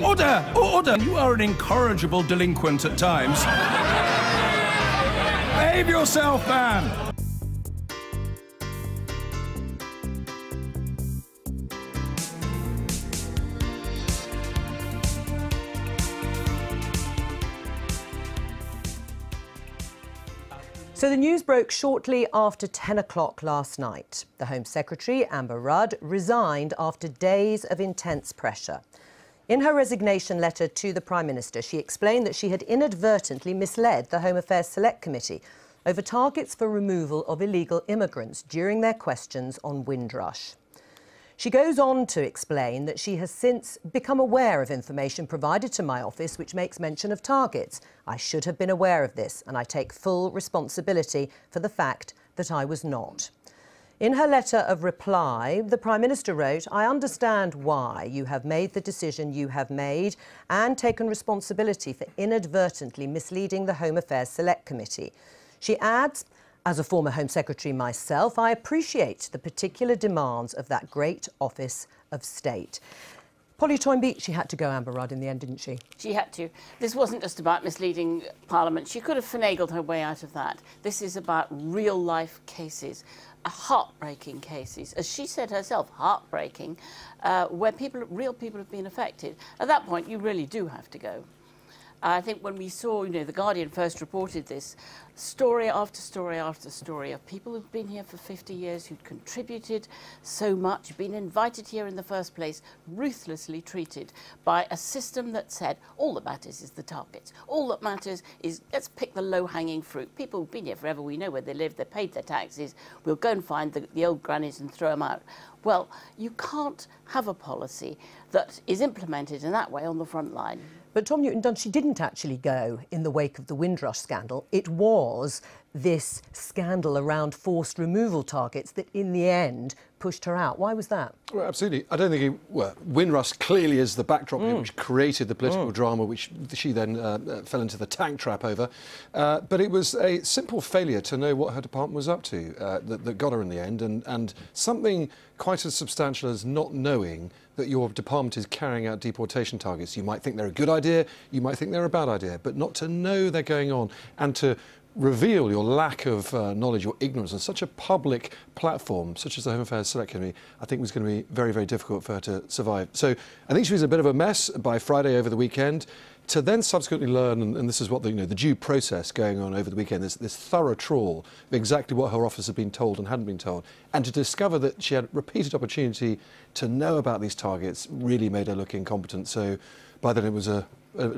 Order! Order! You are an incorrigible delinquent at times. Behave yourself, man! So the news broke shortly after 10 o'clock last night. The Home Secretary, Amber Rudd, resigned after days of intense pressure. In her resignation letter to the Prime Minister, she explained that she had inadvertently misled the Home Affairs Select Committee over targets for removal of illegal immigrants during their questions on Windrush. She goes on to explain that she has since become aware of information provided to my office which makes mention of targets. I should have been aware of this, and I take full responsibility for the fact that I was not. In her letter of reply, the Prime Minister wrote, "I understand why you have made the decision you have made and taken responsibility for inadvertently misleading the Home Affairs Select Committee." She adds, "As a former Home Secretary myself, I appreciate the particular demands of that great office of state." Polly Toynbee, she had to go, Amber Rudd, in the end, didn't she? She had to. This wasn't just about misleading Parliament. She could have finagled her way out of that. This is about real-life cases, heartbreaking cases. As she said herself, heartbreaking, where real people have been affected. At that point, you really do have to go. I think when we saw, The Guardian first reported this, story after story after story of people who've been here for 50 years, who'd contributed so much, been invited here in the first place, ruthlessly treated by a system that said, all that matters is the targets. All that matters is, let's pick the low-hanging fruit. People who've been here forever, we know where they live, they paid their taxes, we'll go and find the old grannies and throw them out. Well, you can't have a policy that is implemented in that way on the front line. But Tom Newton-Dunn, she didn't actually go in the wake of the Windrush scandal. It was this scandal around forced removal targets that, in the end, pushed her out. Why was that? Well, absolutely. I don't think Windrush clearly is the backdrop here, which created the political drama, which she then fell into the tank trap over. But it was a simple failure to know what her department was up to that got her in the end, and something quite as substantial as not knowing that your department is carrying out deportation targets. You might think they're a good idea, you might think they're a bad idea, but not to know they're going on and to reveal your lack of knowledge, your ignorance on such a public platform, such as the Home Affairs Select Committee, I think was going to be very, very difficult for her to survive. So I think she was a bit of a mess by Friday over the weekend. To then subsequently learn, and this is what the due process going on over the weekend, this thorough trawl of exactly what her office had been told and hadn't been told, and to discover that she had repeated opportunity to know about these targets really made her look incompetent. So by then it was a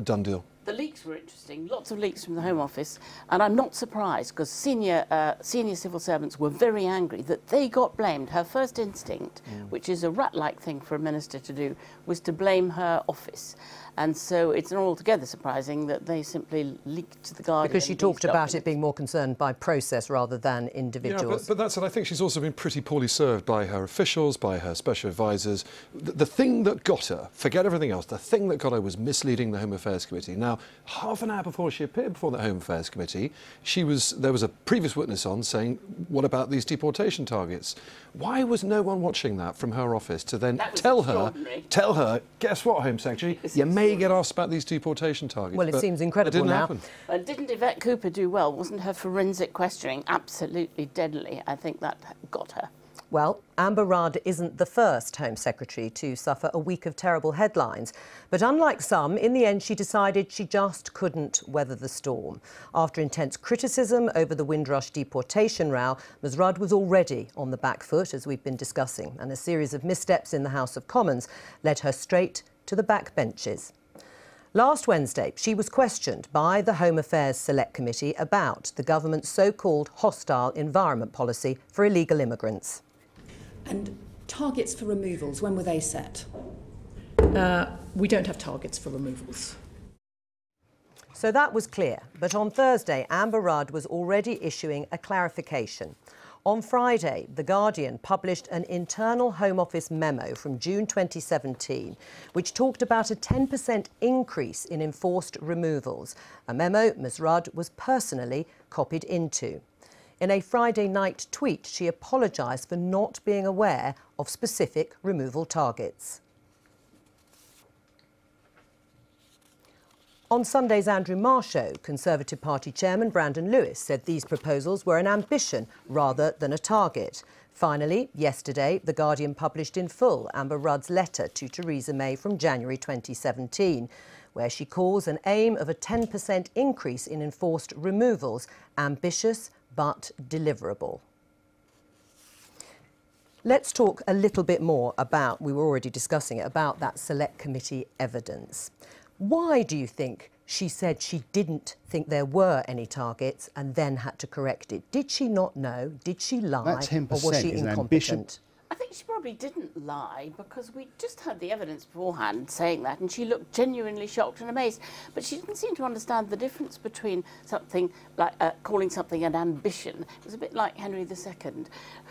done deal. The leaks were interesting, lots of leaks from the Home Office, and I'm not surprised because senior civil servants were very angry that they got blamed. Her first instinct, which is a rat-like thing for a minister to do, was to blame her office. And so it's not altogether surprising that they simply leaked to the Guardian. Because she talked about it being more concerned by process rather than individuals. Yeah, but that's it. I think she's also been pretty poorly served by her officials, by her special advisors. The thing that got her, forget everything else, the thing that got her was misleading the Home Affairs Committee. Now, half an hour before she appeared before the Home Affairs Committee, there was a previous witness on saying, what about these deportation targets? Why was no one watching that from her office to then tell her, guess what, Home Secretary, you may get asked about these deportation targets. Well, it seems incredible now. Didn't Yvette Cooper do well? Wasn't her forensic questioning absolutely deadly? I think that got her. Well, Amber Rudd isn't the first Home Secretary to suffer a week of terrible headlines. But unlike some, in the end, she decided she just couldn't weather the storm. After intense criticism over the Windrush deportation row, Ms Rudd was already on the back foot, as we've been discussing, and a series of missteps in the House of Commons led her straight to the back benches. Last Wednesday, she was questioned by the Home Affairs Select Committee about the government's so-called hostile environment policy for illegal immigrants. And targets for removals, when were they set? We don't have targets for removals. So that was clear. But on Thursday, Amber Rudd was already issuing a clarification. On Friday, The Guardian published an internal Home Office memo from June 2017, which talked about a 10% increase in enforced removals, a memo Ms Rudd was personally copied into. In a Friday night tweet, she apologised for not being aware of specific removal targets. On Sunday's Andrew Marr show, Conservative Party chairman Brandon Lewis said these proposals were an ambition rather than a target. Finally, yesterday, The Guardian published in full Amber Rudd's letter to Theresa May from January 2017, where she calls an aim of a 10% increase in enforced removals ambitious but deliverable. Let's talk a little bit more about, we were already discussing it, about that Select Committee evidence. Why do you think she said she didn't think there were any targets and then had to correct it? Did she not know? Did she lie? That 10% or was she is incompetent? I think she probably didn't lie because we just had the evidence beforehand saying that, and she looked genuinely shocked and amazed. But she didn't seem to understand the difference between something like calling something an ambition. It was a bit like Henry II,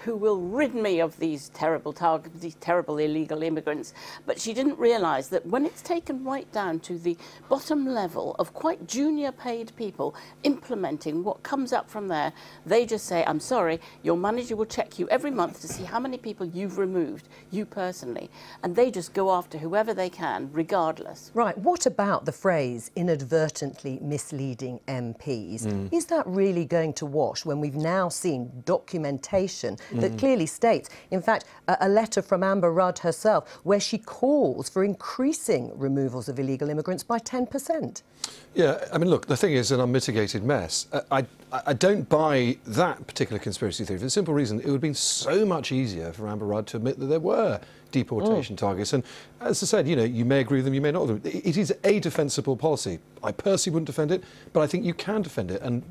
who will rid me of these terrible targets, these terrible illegal immigrants. But she didn't realise that when it's taken right down to the bottom level of quite junior paid people implementing what comes up from there, they just say, I'm sorry, your manager will check you every month to see how many people you've removed, you personally, and they just go after whoever they can, regardless. Right, what about the phrase inadvertently misleading MPs? Is that really going to wash when we've now seen documentation that clearly states, in fact, a letter from Amber Rudd herself, where she calls for increasing removals of illegal immigrants by 10%? Yeah, I mean, look, the thing is an unmitigated mess. I don't buy that particular conspiracy theory for the simple reason it would have been so much easier for Amber Rudd to admit that there were deportation targets. And as I said, you know, you may agree with them, you may not with them. It is a defensible policy. I personally wouldn't defend it, but I think you can defend it. And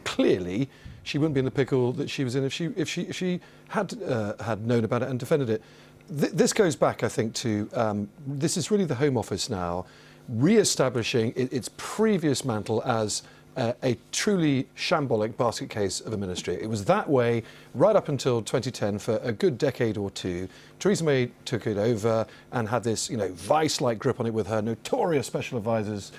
clearly, she wouldn't be in the pickle that she was in if she had known about it and defended it. This goes back, I think, to this is really the Home Office now re-establishing its previous mantle as a truly shambolic basket case of a ministry. It was that way right up until 2010 for a good decade or two. Theresa May took it over and had this, you know, vice-like grip on it with her notorious special advisors,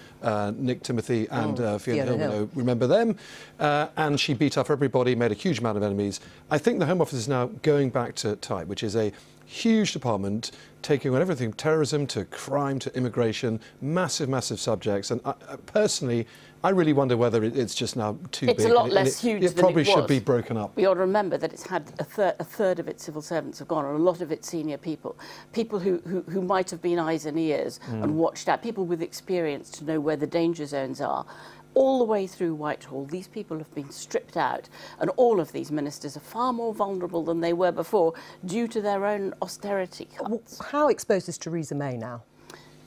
Nick Timothy and Fiona Hill. Remember them? And she beat up everybody, made a huge amount of enemies. I think the Home Office is now going back to type, which is a huge department taking on everything, terrorism to crime to immigration, massive, massive subjects. And personally, I really wonder whether it's just now too big. It's a lot less huge than it was. It probably should be broken up. We ought to remember that it's had a third of its civil servants have gone, and a lot of its senior people who might have been eyes and ears and watched out, people with experience to know where the danger zones are. All the way through Whitehall, these people have been stripped out, and all of these ministers are far more vulnerable than they were before due to their own austerity cuts. How exposed is Theresa May now?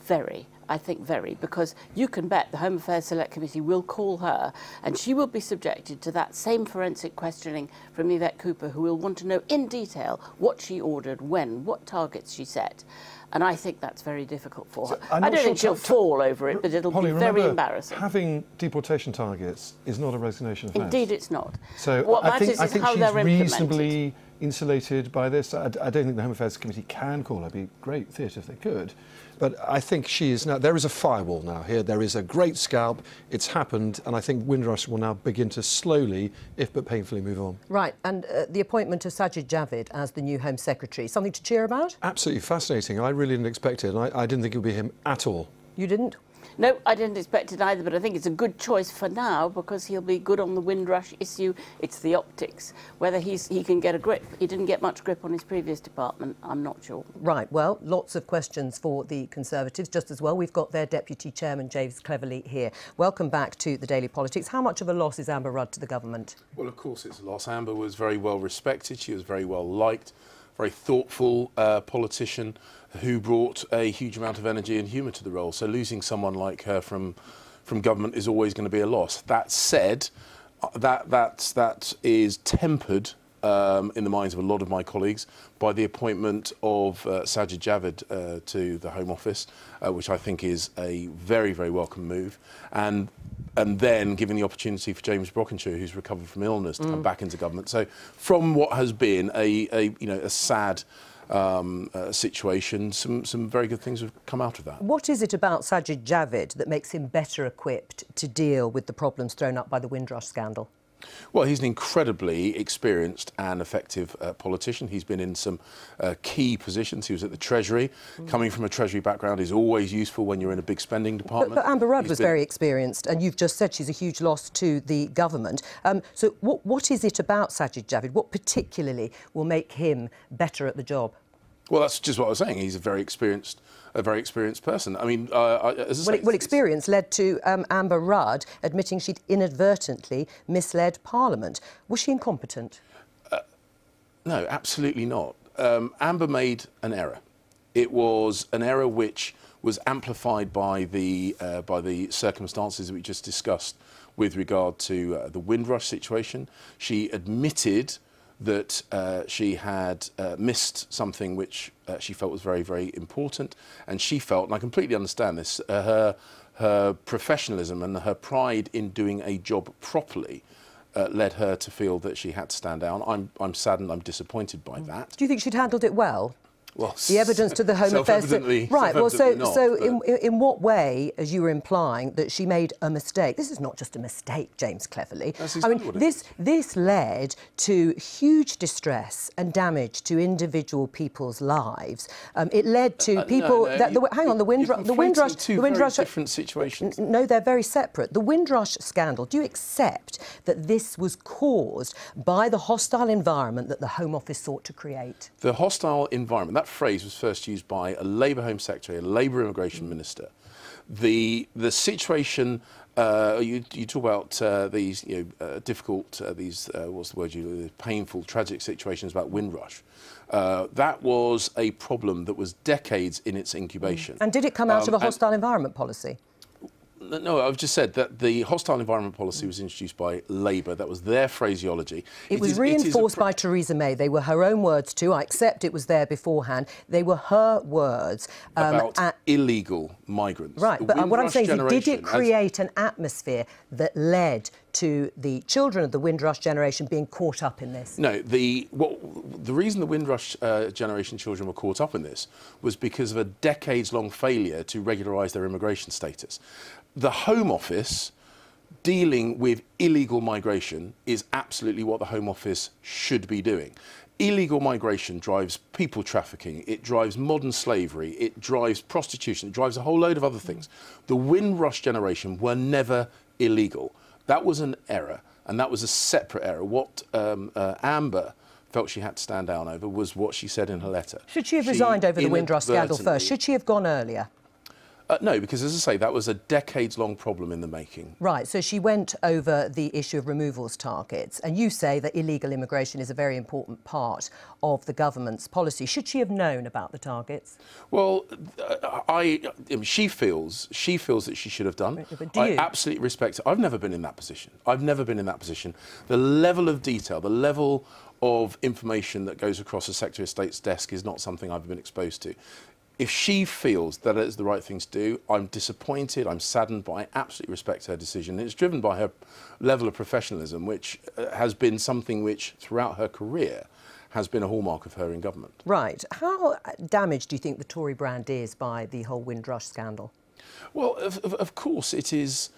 Very. I think very, because you can bet the Home Affairs Select Committee will call her and she will be subjected to that same forensic questioning from Yvette Cooper, who will want to know in detail what she ordered, when, what targets she set. And I think that's very difficult for her. I don't think she'll fall over it, but it'll be very embarrassing. Having deportation targets is not a resignation offence. Indeed it's not. So what matters I think is how they're she's implemented. reasonably insulated by this. I don't think the Home Affairs Committee can call her. It'd be great theatre if they could. But I think she is now, there is a firewall now here. There is a great scalp. It's happened. And I think Windrush will now begin to slowly, if but painfully, move on. Right. And the appointment of Sajid Javid as the new Home Secretary, something to cheer about? Absolutely fascinating. I really didn't expect it. And I didn't think it would be him at all. You didn't? No, I didn't expect it either, but I think it's a good choice for now because he'll be good on the Windrush issue. It's the optics. Whether he can get a grip. He didn't get much grip on his previous department, I'm not sure. Right, well, lots of questions for the Conservatives. Just as well, we've got their Deputy Chairman, James Cleverly, here. Welcome back to the Daily Politics. How much of a loss is Amber Rudd to the government? Well, of course it's a loss. Amber was very well respected. She was very well liked, very thoughtful politician who brought a huge amount of energy and humour to the role. So losing someone like her from government is always going to be a loss. That said, that is tempered in the minds of a lot of my colleagues by the appointment of Sajid Javid to the Home Office, which I think is a very, very welcome move. And then giving the opportunity for James Brockenshire, who's recovered from illness, to come back into government. So from what has been a sad situation, some very good things have come out of that. What is it about Sajid Javid that makes him better equipped to deal with the problems thrown up by the Windrush scandal? Well, he's an incredibly experienced and effective politician. He's been in some key positions. He was at the Treasury. Coming from a Treasury background is always useful when you're in a big spending department. But Amber Rudd was very experienced, and you've just said she's a huge loss to the government. So what is it about Sajid Javid? What particularly will make him better at the job? Well, that's just what I was saying. He's a very experienced person. I mean, as I say, experience led to Amber Rudd admitting she'd inadvertently misled Parliament. Was she incompetent? No, absolutely not. Amber made an error. It was an error which was amplified by the circumstances that we just discussed with regard to the Windrush situation. She admitted that she had missed something which she felt was very, very important, and she felt, and I completely understand this, her professionalism and her pride in doing a job properly led her to feel that she had to stand down. I'm saddened, I'm disappointed by that. Do you think she'd handled it well? Well, the evidence to the Home Affairs... Right, well, in what way, as you were implying, that she made a mistake? This is not just a mistake, James Cleverly. I mean, this led to huge distress and damage to individual people's lives. It led to people... the Windrush... different situations. No, they're very separate. The Windrush scandal, do you accept that this was caused by the hostile environment that the Home Office sought to create? The hostile environment, that phrase was first used by a Labour Home Secretary, a Labour Immigration Minister. The situation, you talk about these difficult, what's the word, painful, tragic situations about Windrush. That was a problem that was decades in its incubation. And did it come out of a hostile environment policy? No, I've just said that the hostile environment policy was introduced by Labour. That was their phraseology. It was reinforced by Theresa May. They were her own words too. I accept it was there beforehand. They were her words. About illegal migrants. Right, but what I'm saying is, did it create an atmosphere that led to the children of the Windrush generation being caught up in this? No, the reason the Windrush generation children were caught up in this was because of a decades-long failure to regularise their immigration status. The Home Office dealing with illegal migration is absolutely what the Home Office should be doing. Illegal migration drives people trafficking, it drives modern slavery, it drives prostitution, it drives a whole load of other things. The Windrush generation were never illegal. That was an error, and that was a separate error. What Amber felt she had to stand down over was what she said in her letter. Should she have resigned over the Windrush scandal first? Should she have gone earlier? No, because, as I say, that was a decades-long problem in the making. Right, so she went over the issue of removals targets, and you say that illegal immigration is a very important part of the government's policy. Should she have known about the targets? Well, she feels that she should have done. But do you? I absolutely respect it. I've never been in that position. I've never been in that position. The level of detail, the level of information that goes across a Secretary of State's desk is not something I've been exposed to. If she feels that it is the right thing to do, I'm disappointed, I'm saddened, but I absolutely respect her decision. It's driven by her level of professionalism, which has been something which, throughout her career, has been a hallmark of her in government. Right. How damaged do you think the Tory brand is by the whole Windrush scandal? Well, of course, it is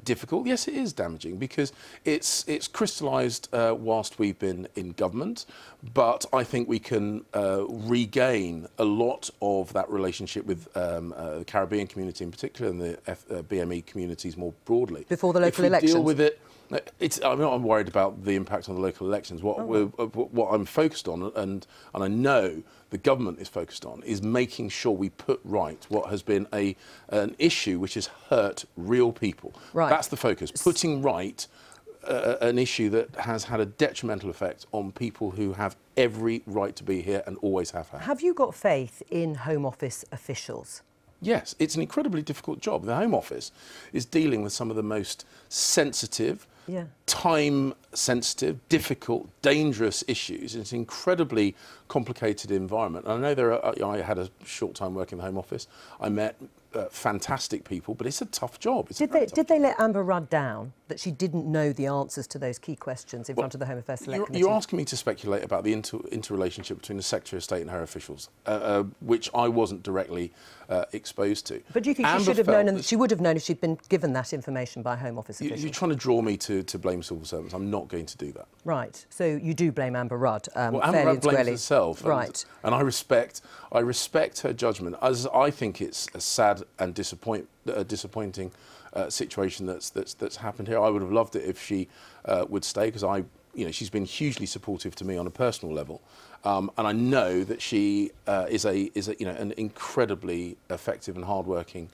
difficult. Yes, it is damaging because it's crystallised whilst we've been in government, but I think we can regain a lot of that relationship with the Caribbean community in particular and the BME communities more broadly. Before the local elections? If we deal with it, I'm worried about the impact on the local elections. What I'm focused on, and I know the government is focused on, is making sure we put right what has been an issue which has hurt real people. Right. That's the focus, putting right an issue that has had a detrimental effect on people who have every right to be here and always have had. Have you got faith in Home Office officials? Yes, it's an incredibly difficult job. The Home Office is dealing with some of the most sensitive, Yeah. time-sensitive, difficult, dangerous issues. It's an incredibly complicated environment. And I know I had a short time working in the Home Office. I met fantastic people, but it's a tough job. Did they let Amber Rudd down, that she didn't know the answers to those key questions in front of the Home Affairs Select Committee? You're asking me to speculate about the interrelationship between the Secretary of State and her officials, which I wasn't directly exposed to. But do you think she should have known, and she would have known if she'd been given that information by Home Office officials? You're trying to draw me to blame civil servants. I'm not going to do that. Right. So you do blame Amber Rudd, well, Amber Rudd blames herself. Right. And I respect her judgment. As I think it's a sad and disappointing situation that's happened here. I would have loved it if she would stay, because she's been hugely supportive to me on a personal level, and I know that she is an incredibly effective and hardworking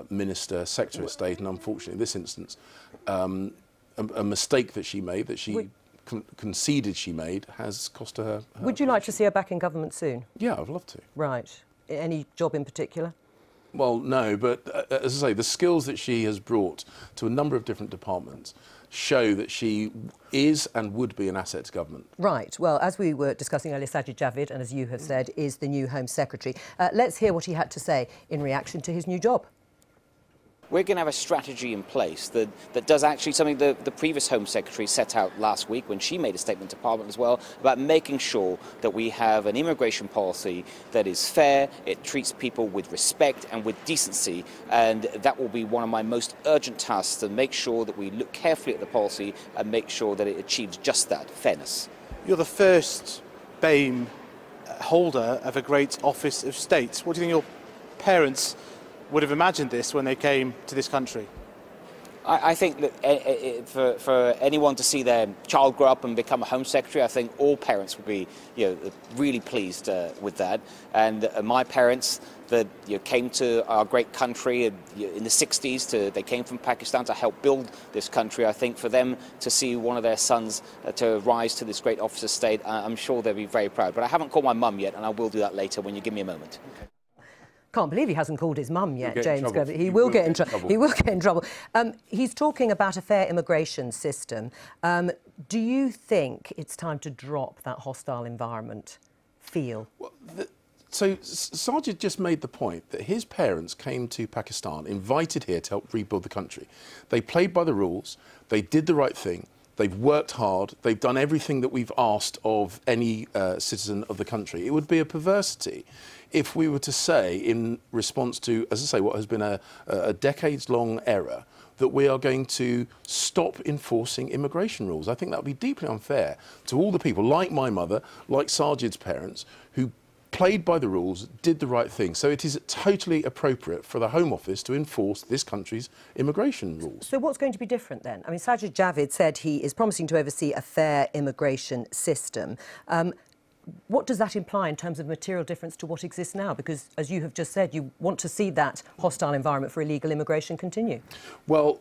minister, Secretary of State, and unfortunately in this instance, a mistake that she made, that she conceded she made, has cost her. Would you like to see her back in government soon? Yeah, I'd love to. Right. Any job in particular? Well, no, but as I say, the skills that she has brought to a number of different departments show that she is and would be an asset to government. Right. Well, as we were discussing earlier, Sajid Javid, and as you have said, is the new Home Secretary. Let's hear what he had to say in reaction to his new job. We're going to have a strategy in place that does actually something the previous Home Secretary set out last week when she made a statement to Parliament as well, about making sure that we have an immigration policy that is fair, it treats people with respect and with decency, and that will be one of my most urgent tasks, to make sure that we look carefully at the policy and make sure that it achieves just that, fairness. You're the first BAME holder of a great office of state. What do you think your parents would have imagined this when they came to this country? I think that for anyone to see their child grow up and become a Home Secretary, I think all parents would be really pleased with that. And my parents that came to our great country in the 60s, they came from Pakistan to help build this country. I think for them to see one of their sons to rise to this great office of state, I'm sure they'll be very proud. But I haven't called my mum yet, and I will do that later when you give me a moment. Okay. Can't believe he hasn't called his mum yet, James Grover. He will get in trouble. He will get in trouble. He's talking about a fair immigration system. Do you think it's time to drop that hostile environment feel? Well, so Sajid just made the point that his parents came to Pakistan, invited here to help rebuild the country. They played by the rules. They did the right thing. They've worked hard. They've done everything that we've asked of any citizen of the country. It would be a perversity if we were to say, in response to, as I say, what has been a decades-long error, that we are going to stop enforcing immigration rules. I think that would be deeply unfair to all the people, like my mother, like Sajid's parents, who played by the rules, did the right thing. So it is totally appropriate for the Home Office to enforce this country's immigration rules. So what's going to be different then? I mean, Sajid Javid said he is promising to oversee a fair immigration system. What does that imply in terms of material difference to what exists now? Because, as you have just said, you want to see that hostile environment for illegal immigration continue. Well,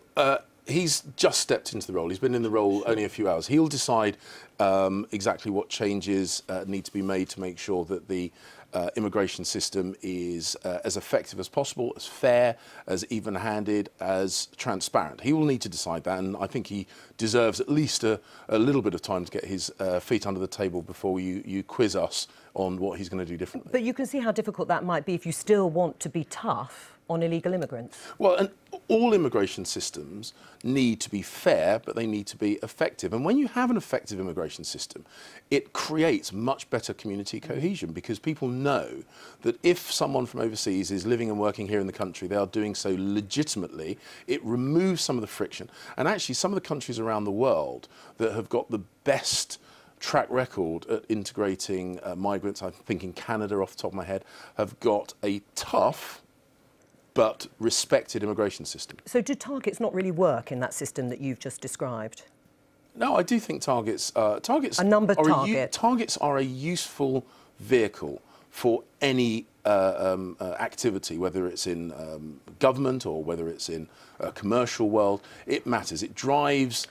he's just stepped into the role. He's been in the role only a few hours. He'll decide exactly what changes need to be made to make sure that the immigration system is as effective as possible, as fair, as even-handed, as transparent. He will need to decide that, and I think he deserves at least a little bit of time to get his feet under the table before you quiz us on what he's going to do differently. But you can see how difficult that might be if you still want to be tough on illegal immigrants. Well, and all immigration systems need to be fair, but they need to be effective. And when you have an effective immigration system, it creates much better community cohesion, because people know that if someone from overseas is living and working here in the country, they are doing so legitimately. It removes some of the friction. And actually, some of the countries around the world that have got the best track record at integrating migrants, I'm thinking Canada off the top of my head, have got a tough but respected immigration system. So do targets not really work in that system that you've just described? No, I do think targets A number target. Targets are a useful vehicle for any activity, whether it's in government or whether it's in a commercial world. It matters. It drives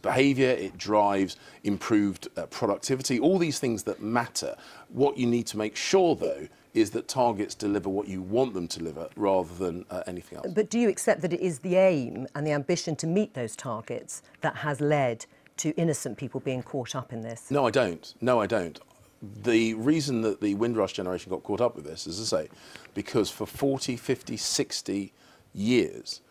behaviour, it drives improved productivity, all these things that matter. What you need to make sure, though, is that targets deliver what you want them to deliver rather than anything else. But do you accept that it is the aim and the ambition to meet those targets that has led to innocent people being caught up in this? No, I don't. No, I don't. The reason that the Windrush generation got caught up with this, as I say, because for 40, 50, 60 years,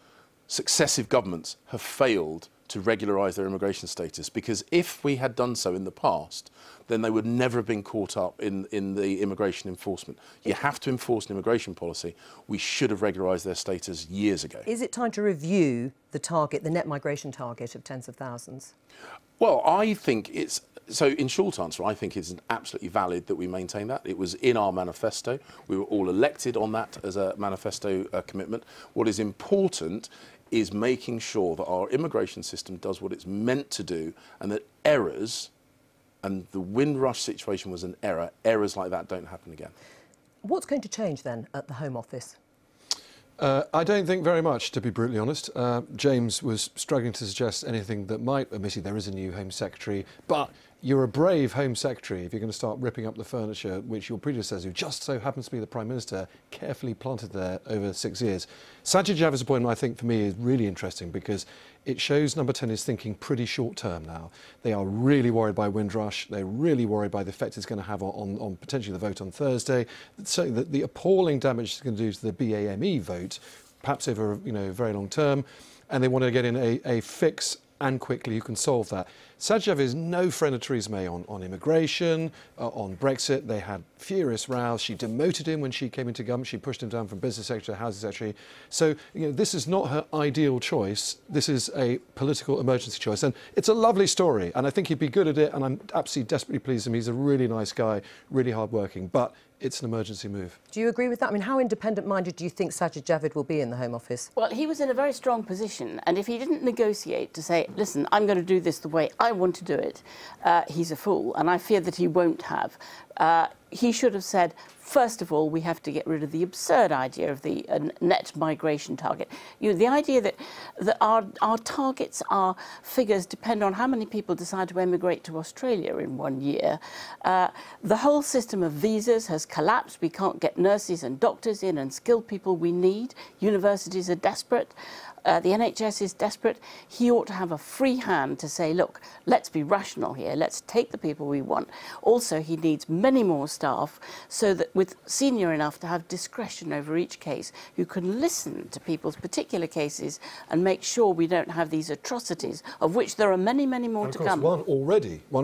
successive governments have failed to regularise their immigration status, because if we had done so in the past, then they would never have been caught up in the immigration enforcement. You have to enforce an immigration policy. We should have regularised their status years ago. Is it time to review the target, the net migration target of tens of thousands? Well, I think it's... So, in short answer, I think it's absolutely valid that we maintain that. It was in our manifesto. We were all elected on that as a manifesto commitment. What is important is making sure that our immigration system does what it's meant to do, and that errors, and the Windrush situation was an error, errors like that don't happen again. What's going to change then at the Home Office? I don't think very much, to be brutally honest. James was struggling to suggest anything that might, admittedly there is a new Home Secretary, but you're a brave Home Secretary if you're going to start ripping up the furniture which your predecessor, who just so happens to be the Prime Minister, carefully planted there over 6 years. Sajid Javid's appointment, I think, for me is really interesting because it shows Number 10 is thinking pretty short term now. They are really worried by Windrush. They're really worried by the effect it's going to have on potentially the vote on Thursday. So the appalling damage it's going to do to the BAME vote, perhaps over very long term, and they want to get in a fix and quickly who can solve that. Sajid Javid is no friend of Theresa May on immigration, on Brexit. They had furious rows. She demoted him when she came into government. She pushed him down from Business Secretary to Housing Secretary. So, this is not her ideal choice. This is a political emergency choice. And it's a lovely story. And I think he'd be good at it. And I'm absolutely desperately pleased with him. He's a really nice guy, really hardworking. But it's an emergency move. Do you agree with that? I mean, how independent-minded do you think Sajid Javid will be in the Home Office? Well, he was in a very strong position, and if he didn't negotiate to say, listen, I'm going to do this the way I want to do it, he's a fool, and I fear that he won't have. He should have said, first of all, we have to get rid of the absurd idea of the net migration target. The idea that our targets, our figures depend on how many people decide to emigrate to Australia in 1 year. The whole system of visas has collapsed. We can't get nurses and doctors in and skilled people we need. Universities are desperate. The NHS is desperate. He ought to have a free hand to say, look, let's be rational here. Let's take the people we want. Also, he needs many more staff so that with senior enough to have discretion over each case, who can listen to people's particular cases and make sure we don't have these atrocities, of which there are many, many more to come. One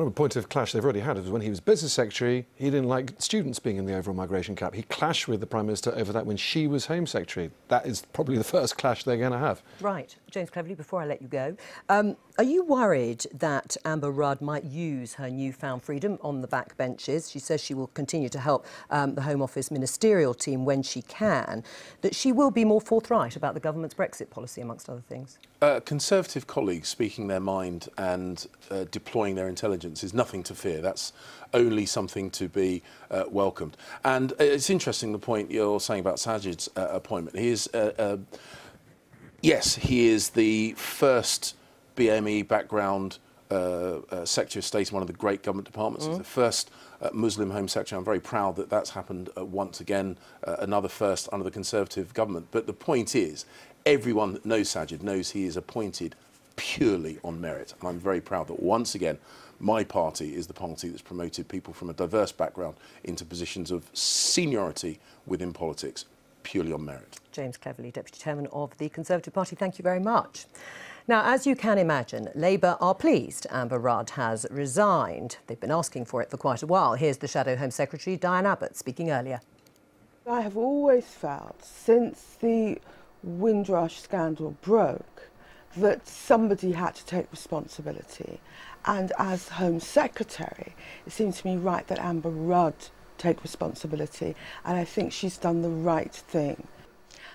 of the points of clash they've already had was when he was Business Secretary, he didn't like students being in the overall migration cap. He clashed with the Prime Minister over that when she was Home Secretary. That is probably the first clash they're going to have. Right. James Cleverly, before I let you go, are you worried that Amber Rudd might use her newfound freedom on the backbenches? She says she will continue to help the Home Office ministerial team when she can, that she will be more forthright about the government's Brexit policy, amongst other things? Conservative colleagues speaking their mind and deploying their intelligence is nothing to fear. That's only something to be welcomed. And it's interesting the point you're saying about Sajid's appointment. He is... Yes, he is the first BME background Secretary of State in one of the great government departments. He's the first Muslim Home Secretary. I'm very proud that that's happened once again, another first under the Conservative government. But the point is, everyone that knows Sajid knows he is appointed purely on merit. And I'm very proud that once again, my party is the party that's promoted people from a diverse background into positions of seniority within politics, purely on merit. James Cleverly, Deputy Chairman of the Conservative Party, thank you very much. Now, as you can imagine, Labour are pleased Amber Rudd has resigned. They've been asking for it for quite a while. Here's the Shadow Home Secretary, Diane Abbott, speaking earlier. I have always felt, since the Windrush scandal broke, that somebody had to take responsibility. And as Home Secretary, it seems to me right that Amber Rudd take responsibility, and I think she's done the right thing.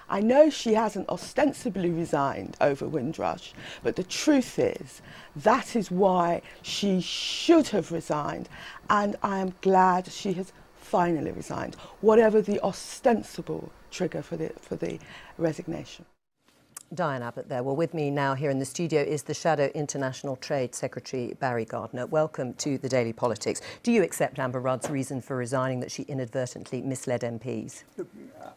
I know she hasn't ostensibly resigned over Windrush, but the truth is that is why she should have resigned, and I am glad she has finally resigned, whatever the ostensible trigger for the resignation. Diane Abbott there. Well, with me now here in the studio is the Shadow International Trade Secretary Barry Gardner. Welcome to the Daily Politics. Do you accept Amber Rudd's reason for resigning, that she inadvertently misled MPs? Look,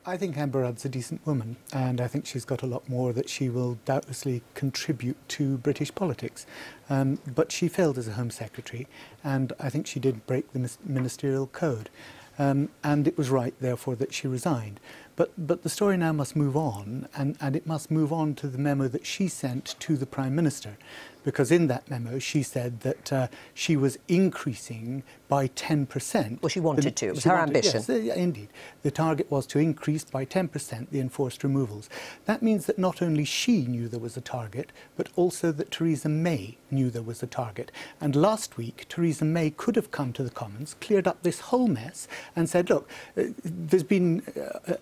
I think Amber Rudd's a decent woman, and I think she's got a lot more that she will doubtlessly contribute to British politics. But she failed as a Home Secretary, and I think she did break the ministerial code. And it was right, therefore, that she resigned. But the story now must move on, and it must move on to the memo that she sent to the Prime Minister, because in that memo she said that she was increasing by 10%. Well, she wanted to. It was her ambition. Yes, indeed. The target was to increase by 10% the enforced removals. That means that not only she knew there was a target, but also that Theresa May knew there was a target. And last week, Theresa May could have come to the Commons, cleared up this whole mess, and said, look, there's been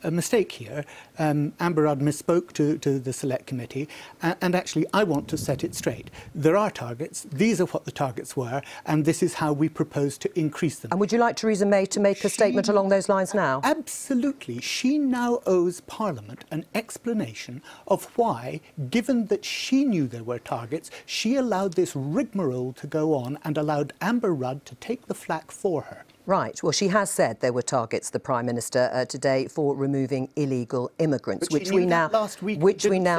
a mistake here. Amber Rudd misspoke to the Select Committee, and actually I want to set it straight. There are targets, these are what the targets were, and this is how we propose to increase them. And would you like Theresa May to make a statement along those lines now? Absolutely. She now owes Parliament an explanation of why, given that she knew there were targets, she allowed this rigmarole to go on and allowed Amber Rudd to take the flak for her. Right. Well, she has said there were targets, the Prime Minister, today for removing illegal immigrants, which we now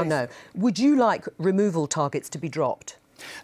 know. Would you like removal targets to be dropped?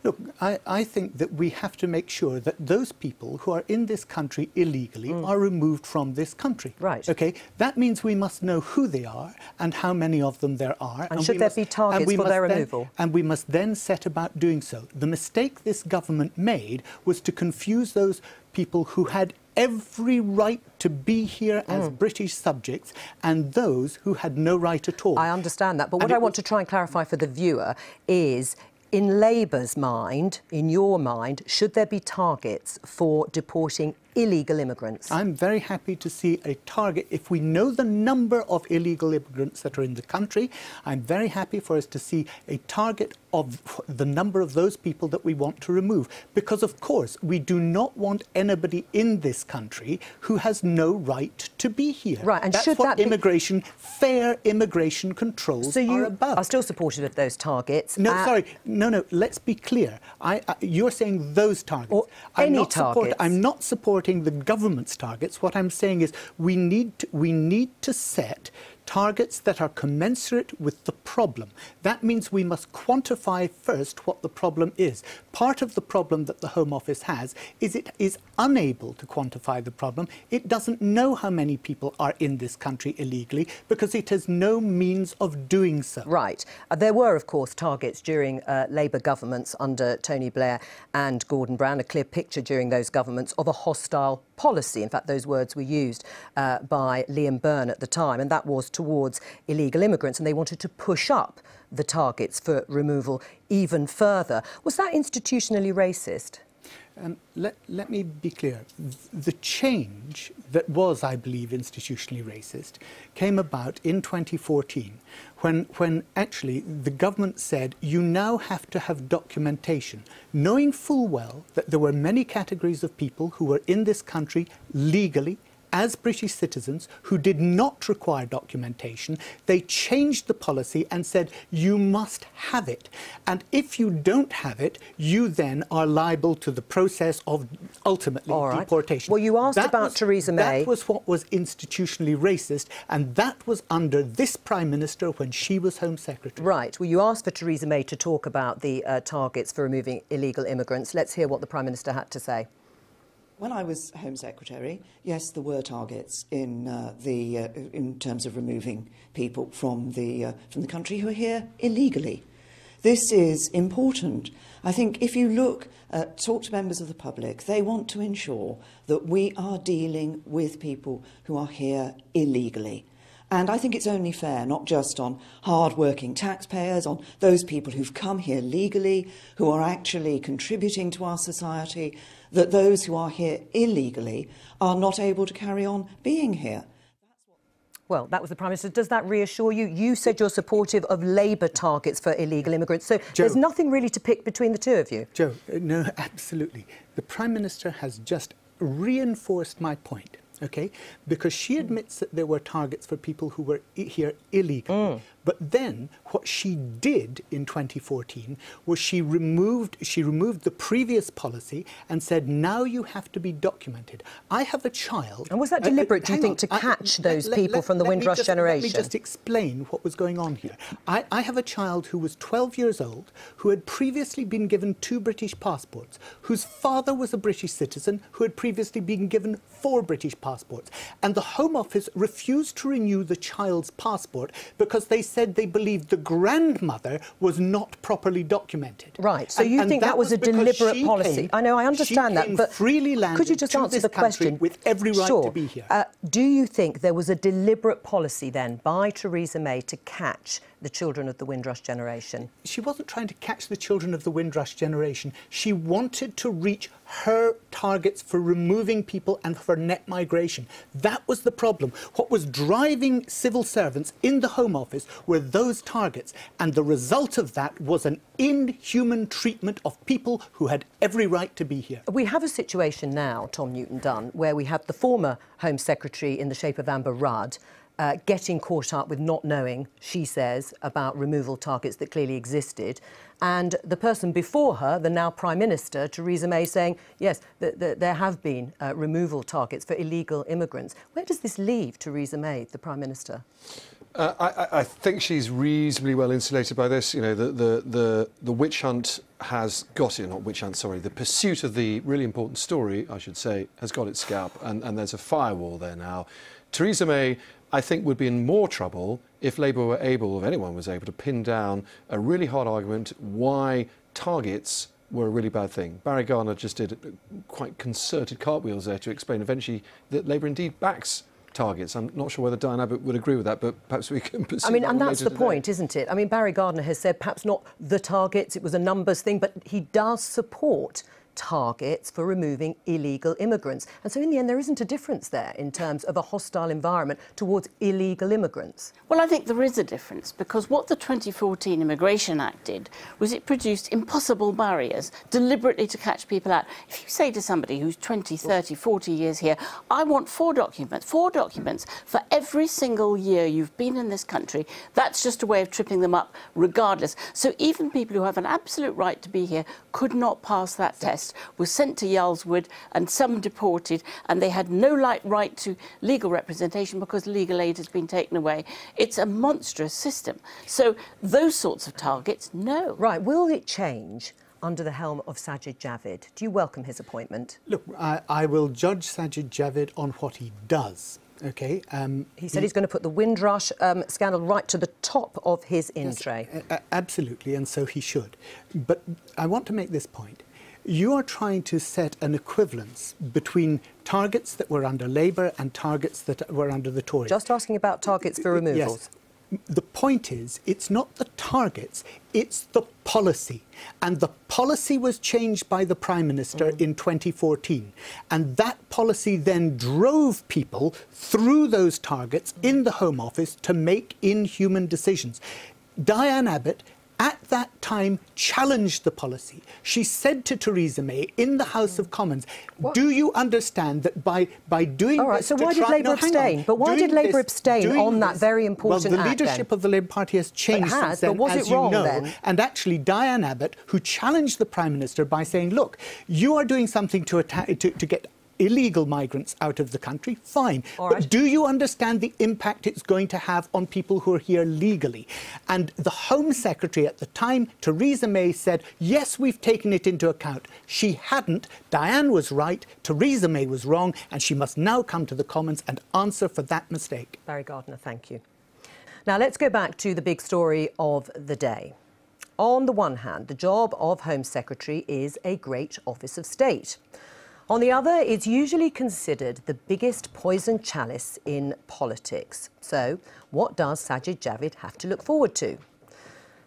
Look, I think that we have to make sure that those people who are in this country illegally are removed from this country. Right. OK? That means we must know who they are and how many of them there are. And should there be targets for their removal? And we must then set about doing so. The mistake this government made was to confuse those people who had every right to be here as British subjects and those who had no right at all. I understand that. But what I want to try and clarify for the viewer is, in Labour's mind, in your mind, should there be targets for deporting illegal immigrants? I'm very happy to see a target. If we know the number of illegal immigrants that are in the country, I'm very happy for us to see a target of the number of those people that we want to remove. Because, of course, we do not want anybody in this country who has no right to be here. Right, and that's should what that immigration, fair immigration controls are about. So you are still supportive of those targets? No, sorry. No, let's be clear. You're saying those targets. Or any targets. I'm not supporting the government's targets. What I'm saying is we need to set targets that are commensurate with the problem. That means we must quantify first what the problem is. Part of the problem that the Home Office has is it is unable to quantify the problem. It doesn't know how many people are in this country illegally because it has no means of doing so. Right. There were, of course, targets during Labour governments under Tony Blair and Gordon Brown, a clear picture during those governments of a hostile policy. In fact, those words were used by Liam Byrne at the time, and that was towards illegal immigrants, and they wanted to push up the targets for removal even further. Was that institutionally racist? Let me be clear. The change that was, I believe, institutionally racist came about in 2014 when actually the government said you now have to have documentation, knowing full well that there were many categories of people who were in this country legally, as British citizens who did not require documentation. They changed the policy and said, you must have it. And if you don't have it, you then are liable to the process of ultimately deportation. Well, you asked about Theresa May. That was what was institutionally racist, and that was under this Prime Minister when she was Home Secretary. Right. Well, you asked for Theresa May to talk about the targets for removing illegal immigrants. Let's hear what the Prime Minister had to say. When I was Home Secretary, yes, there were targets in terms of removing people from the country who are here illegally. This is important. I think if you talk to members of the public, they want to ensure that we are dealing with people who are here illegally. And I think it's only fair, not just on hard-working taxpayers, on those people who've come here legally, who are actually contributing to our society, that those who are here illegally are not able to carry on being here. Well, that was the Prime Minister. Does that reassure you? You said you're supportive of Labour targets for illegal immigrants. So there's nothing really to pick between the two of you. Jo, no, absolutely. The Prime Minister has just reinforced my point. Okay, because she admits that there were targets for people who were here illegally. But then what she did in 2014 was she removed the previous policy and said, now you have to be documented. I have a child... And was that deliberate, do you think, to catch those people from the Windrush generation? Let me just explain what was going on here. I have a child who was 12 years old, who had previously been given 2 British passports, whose father was a British citizen, who had previously been given 4 British passports. And the Home Office refused to renew the child's passport because they said they believed the grandmother was not properly documented. Right, so you think that was a deliberate policy? I know, I understand that, but freely could you just answer the question? With every right to be here. Do you think there was a deliberate policy then by Theresa May to catch the children of the Windrush generation? She wasn't trying to catch the children of the Windrush generation. She wanted to reach her targets for removing people and for net migration. That was the problem. What was driving civil servants in the Home Office were those targets, and the result of that was an inhuman treatment of people who had every right to be here. We have a situation now, Tom Newton-Dunn, where we have the former Home Secretary in the shape of Amber Rudd getting caught up with not knowing, she says, about removal targets that clearly existed, and the person before her, the now Prime Minister, Theresa May, saying, yes, there have been removal targets for illegal immigrants. Where does this leave Theresa May, the Prime Minister? I think she's reasonably well insulated by this. You know, the witch hunt has got it, not witch hunt, sorry, the pursuit of the really important story, I should say, has got its scalp, and there's a firewall there now. Theresa May, I think, would be in more trouble if Labour were able, or if anyone was able, to pin down a really hard argument why targets were a really bad thing. Barry Gardiner just did quite concerted cartwheels there to explain eventually that Labour indeed backs targets. I'm not sure whether Diane Abbott would agree with that, but perhaps we can pursue that. I mean, and that's the point, isn't it? I mean, Barry Gardiner has said perhaps not the targets, it was a numbers thing, but he does support targets for removing illegal immigrants. And so in the end, there isn't a difference there in terms of a hostile environment towards illegal immigrants. Well, I think there is a difference, because what the 2014 Immigration Act did was it produced impossible barriers deliberately to catch people out. If you say to somebody who's 20, 30, 40 years here, I want 4 documents for every single year you've been in this country, that's just a way of tripping them up regardless. So even people who have an absolute right to be here could not pass that test, were sent to Yaleswood and some deported, and they had no right to legal representation because legal aid has been taken away. It's a monstrous system. So those sorts of targets, no. Right, will it change under the helm of Sajid Javid? Do you welcome his appointment? Look, I will judge Sajid Javid on what he does. Okay. He said he's going to put the Windrush scandal right to the top of his in-tray. Yes, absolutely, and so he should. But I want to make this point. You are trying to set an equivalence between targets that were under Labour and targets that were under the Tories. Just asking about targets for removals. Yes. The point is, it's not the targets, it's the policy. And the policy was changed by the Prime Minister in 2014. And that policy then drove people through those targets in the Home Office to make inhuman decisions. Diane Abbott, at that time, challenged the policy. She said to Theresa May in the House of Commons, do you understand that by doing All right, this... so why did Labour abstain? But why did Labour abstain on that very important act? Well, the leadership of the Labour Party has changed since then, as you know. And actually, Diane Abbott, who challenged the Prime Minister by saying, look, you are doing something to get illegal migrants out of the country, fine. But do you understand the impact it's going to have on people who are here legally? And the Home Secretary at the time, Theresa May, said, yes, we've taken it into account. She hadn't. Diane was right, Theresa May was wrong, and she must now come to the Commons and answer for that mistake. Barry Gardiner, thank you. Now, let's go back to the big story of the day. On the one hand, the job of Home Secretary is a great office of state. On the other, it's usually considered the biggest poison chalice in politics. So, what does Sajid Javid have to look forward to?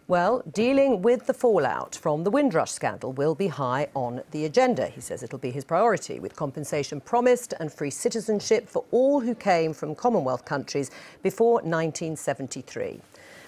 Well, dealing with the fallout from the Windrush scandal will be high on the agenda. He says it'll be his priority, with compensation promised and free citizenship for all who came from Commonwealth countries before 1973.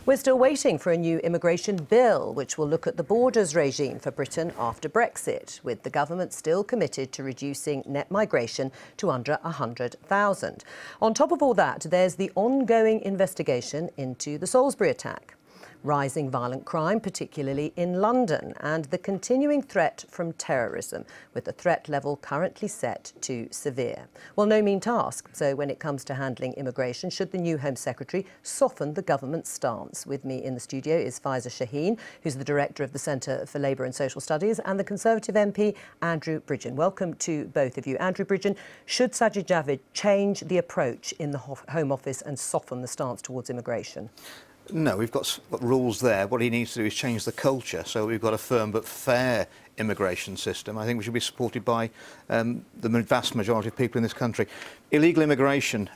We're still waiting for a new immigration bill, which will look at the borders regime for Britain after Brexit, with the government still committed to reducing net migration to under 100,000. On top of all that, there's the ongoing investigation into the Salisbury attack, rising violent crime, particularly in London, and the continuing threat from terrorism, with the threat level currently set to severe. Well, no mean task. So when it comes to handling immigration, should the new Home Secretary soften the government's stance? With me in the studio is Faiza Shaheen, who's the Director of the Centre for Labour and Social Studies, and the Conservative MP Andrew Bridgen. Welcome to both of you. Andrew Bridgen, should Sajid Javid change the approach in the Home Office and soften the stance towards immigration? No, we've got rules there. What he needs to do is change the culture. So we've got a firm but fair immigration system. I think we should be supported by the vast majority of people in this country. Illegal immigration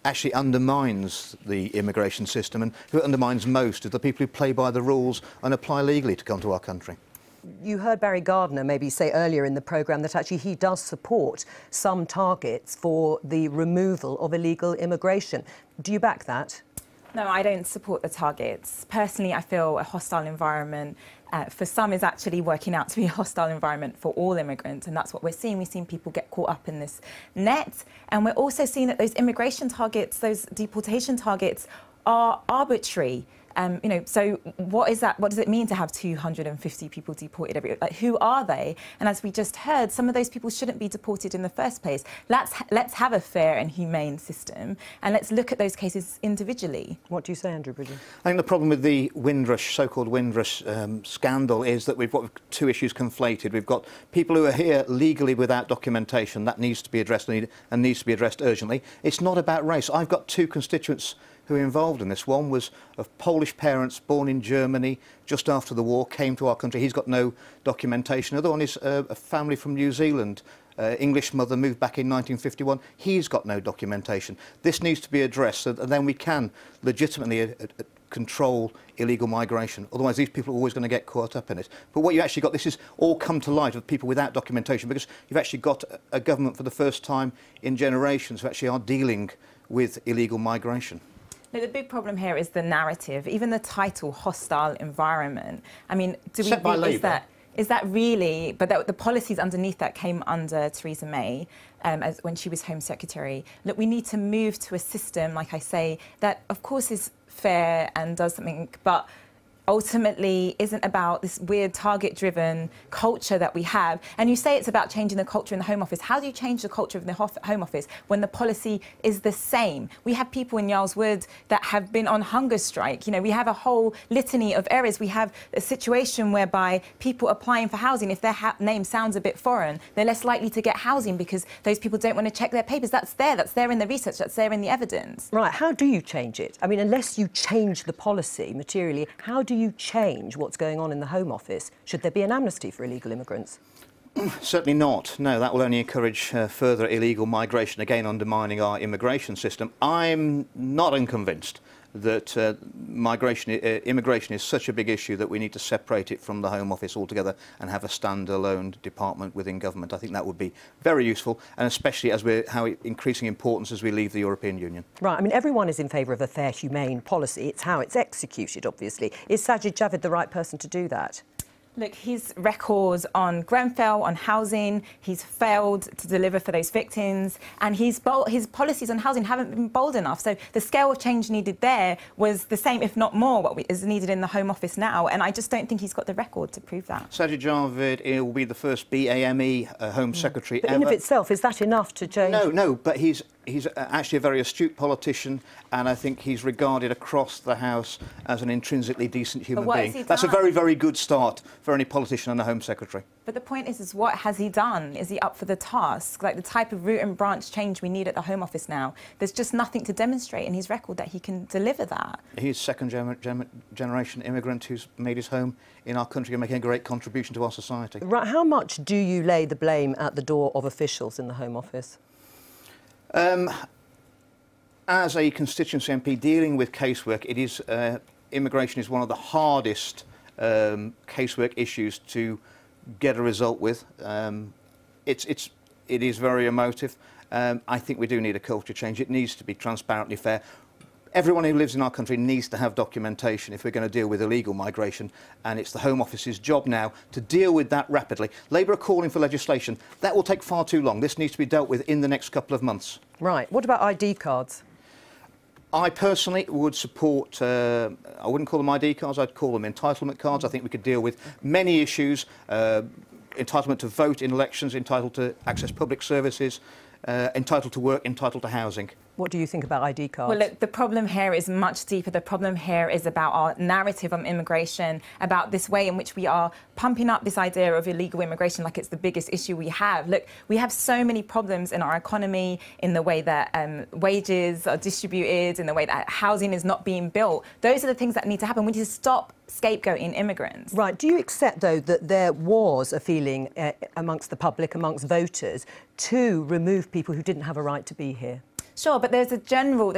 actually undermines the immigration system, and who it undermines most are the people who play by the rules and apply legally to come to our country. You heard Barry Gardiner maybe say earlier in the programme that actually he does support some targets for the removal of illegal immigration. Do you back that? No, I don't support the targets. Personally, I feel a hostile environment for some is actually working out to be a hostile environment for all immigrants, and that's what we're seeing. We've seen people get caught up in this net, and we're also seeing that those immigration targets, those deportation targets, are arbitrary. You know, so what is that? What does it mean to have 250 people deported every year? Like, who are they? And as we just heard, some of those people shouldn't be deported in the first place. Let's have a fair and humane system, and let's look at those cases individually. What do you say, Andrew Bridgen? I think the problem with the Windrush, so-called Windrush scandal, is that we've got two issues conflated. We've got people who are here legally without documentation. That needs to be addressed and needs to be addressed urgently. It's not about race. I've got two constituents who are involved in this. One was of Polish parents born in Germany just after the war, came to our country. He's got no documentation. The other one is a family from New Zealand. English mother moved back in 1951. He's got no documentation. This needs to be addressed, so that then we can legitimately control illegal migration. Otherwise, these people are always going to get caught up in it. But what you actually got, this is all come to light of people without documentation, because you've actually got a government for the first time in generations who actually are dealing with illegal migration. No, the big problem here is the narrative, even the title, hostile environment. I mean, is that really, but the policies underneath that came under Theresa May when she was Home Secretary. Look, we need to move to a system, like I say, that of course is fair and does something, but ultimately isn't about this weird target-driven culture that we have. And you say it's about changing the culture in the Home Office. How do you change the culture of the Home Office when the policy is the same? We have people in Yarl's Wood that have been on hunger strike. You know, we have a whole litany of areas. We have a situation whereby people applying for housing, if their name sounds a bit foreign, they're less likely to get housing because those people don't want to check their papers. That's there in the research, that's there in the evidence. Right, how do you change it? I mean, unless you change the policy materially, how do you change what's going on in the Home Office? Should there be an amnesty for illegal immigrants? Certainly not. No, that will only encourage further illegal migration, again undermining our immigration system. I'm not unconvinced that immigration is such a big issue that we need to separate it from the Home Office altogether and have a standalone department within government. I think that would be very useful, and especially as increasing importance as we leave the European Union. Right, I mean, everyone is in favour of a fair, humane policy. It's how it's executed, obviously. Is Sajid Javid the right person to do that? Look, his records on Grenfell, on housing, he's failed to deliver for those victims, and his policies on housing haven't been bold enough. So the scale of change needed there was the same, if not more, what is needed in the Home Office now, and I just don't think he's got the record to prove that. Sajid Javid will be the first BAME Home Secretary but ever. In of itself, is that enough to change? No, but he's actually a very astute politician, and I think he's regarded across the House as an intrinsically decent human being. That's a very, very good start for any politician and a Home Secretary. But the point is what has he done? Is he up for the task? Like the type of root and branch change we need at the Home Office now, there's just nothing to demonstrate in his record that he can deliver that. He's second-generation immigrant who's made his home in our country and making a great contribution to our society. Right, how much do you lay the blame at the door of officials in the Home Office? As a constituency MP dealing with casework, it immigration is one of the hardest casework issues to get a result with. It is very emotive. I think we do need a culture change. It needs to be transparently fair. Everyone who lives in our country needs to have documentation if we're going to deal with illegal migration, and it's the Home Office's job now to deal with that rapidly. Labour are calling for legislation. That will take far too long. This needs to be dealt with in the next couple of months. Right. What about ID cards? I personally would support, I wouldn't call them ID cards, I'd call them entitlement cards. I think we could deal with many issues, entitlement to vote in elections, entitled to access public services, entitled to work, entitled to housing. What do you think about ID cards? Well, look, the problem here is much deeper. The problem here is about our narrative on immigration, about this way in which we are pumping up this idea of illegal immigration like it's the biggest issue we have. Look, we have so many problems in our economy, in the way that wages are distributed, in the way that housing is not being built. Those are the things that need to happen. We need to stop scapegoating immigrants. Right. Do you accept, though, that there was a feeling amongst the public, amongst voters, to remove people who didn't have a right to be here? Sure, but there's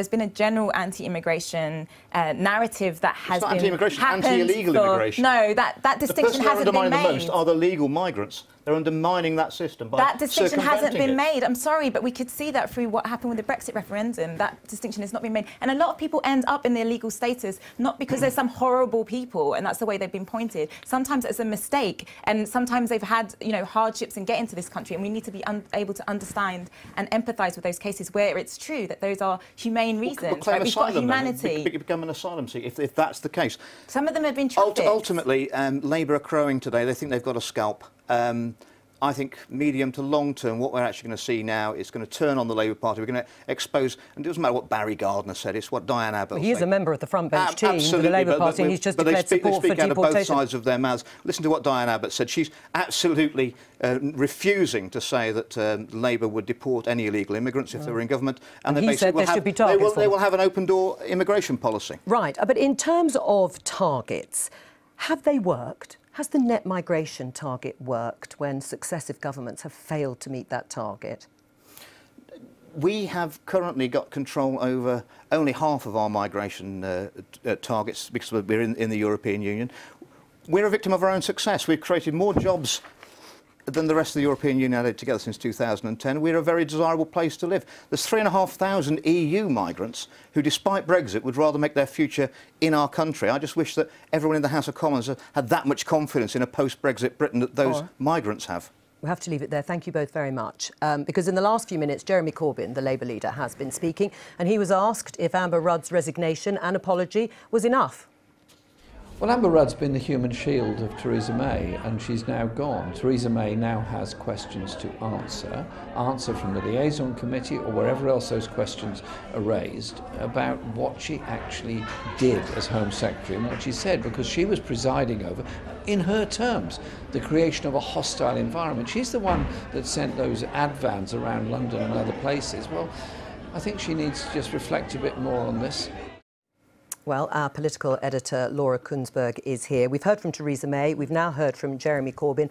been a general anti-immigration narrative that has been anti-immigration, anti-illegal immigration. No, that distinction hasn't been made. The most are the legal migrants. They're undermining that system by that distinction hasn't been it. made. I'm sorry, but we could see that through what happened with the Brexit referendum. That distinction has not been made. And a lot of people end up in their legal status not because they're some horrible people and that's the way they've been pointed. Sometimes it's a mistake, and sometimes they've had, you know, hardships in getting to this country, and we need to be able to understand and empathise with those cases where it's true that those are humane reasons. Claim We've got asylum, humanity. Become an asylum seeker if that's the case. Some of them have been trafficked. Ultimately, Labour are crowing today. They think they've got a scalp. I think medium to long term, what we're actually going to see now is going to turn on the Labour Party. We're going to expose, and it doesn't matter what Barry Gardner said, it's what Diane Abbott He is a member of the front bench team for the Labour Party, and he's just declared support for deportation. They speak out of both sides of their mouths. Listen to what Diane Abbott said. She's absolutely refusing to say that Labour would deport any illegal immigrants if they were in government. And he said there should be targets. They will have an open-door immigration policy. Right, but in terms of targets, have they worked? Has the net migration target worked when successive governments have failed to meet that target? We have currently got control over only half of our migration targets because we're in the European Union. We're a victim of our own success. We've created more jobs than the rest of the European Union added together since 2010. We're a very desirable place to live. There's 3,500 EU migrants who, despite Brexit, would rather make their future in our country. I just wish that everyone in the House of Commons had that much confidence in a post-Brexit Britain that those migrants have. We'll have to leave it there. Thank you both very much. Because in the last few minutes, Jeremy Corbyn, the Labour leader, has been speaking, and he was asked if Amber Rudd's resignation and apology was enough. Well, Amber Rudd's been the human shield of Theresa May, and she's now gone. Theresa May now has questions to answer from the liaison committee or wherever else those questions are raised about what she actually did as Home Secretary and what she said, because she was presiding over, in her terms, the creation of a hostile environment. She's the one that sent those ad vans around London and other places. Well, I think she needs to just reflect a bit more on this. Well, our political editor, Laura Kunsberg, is here. We've heard from Theresa May. We've now heard from Jeremy Corbyn.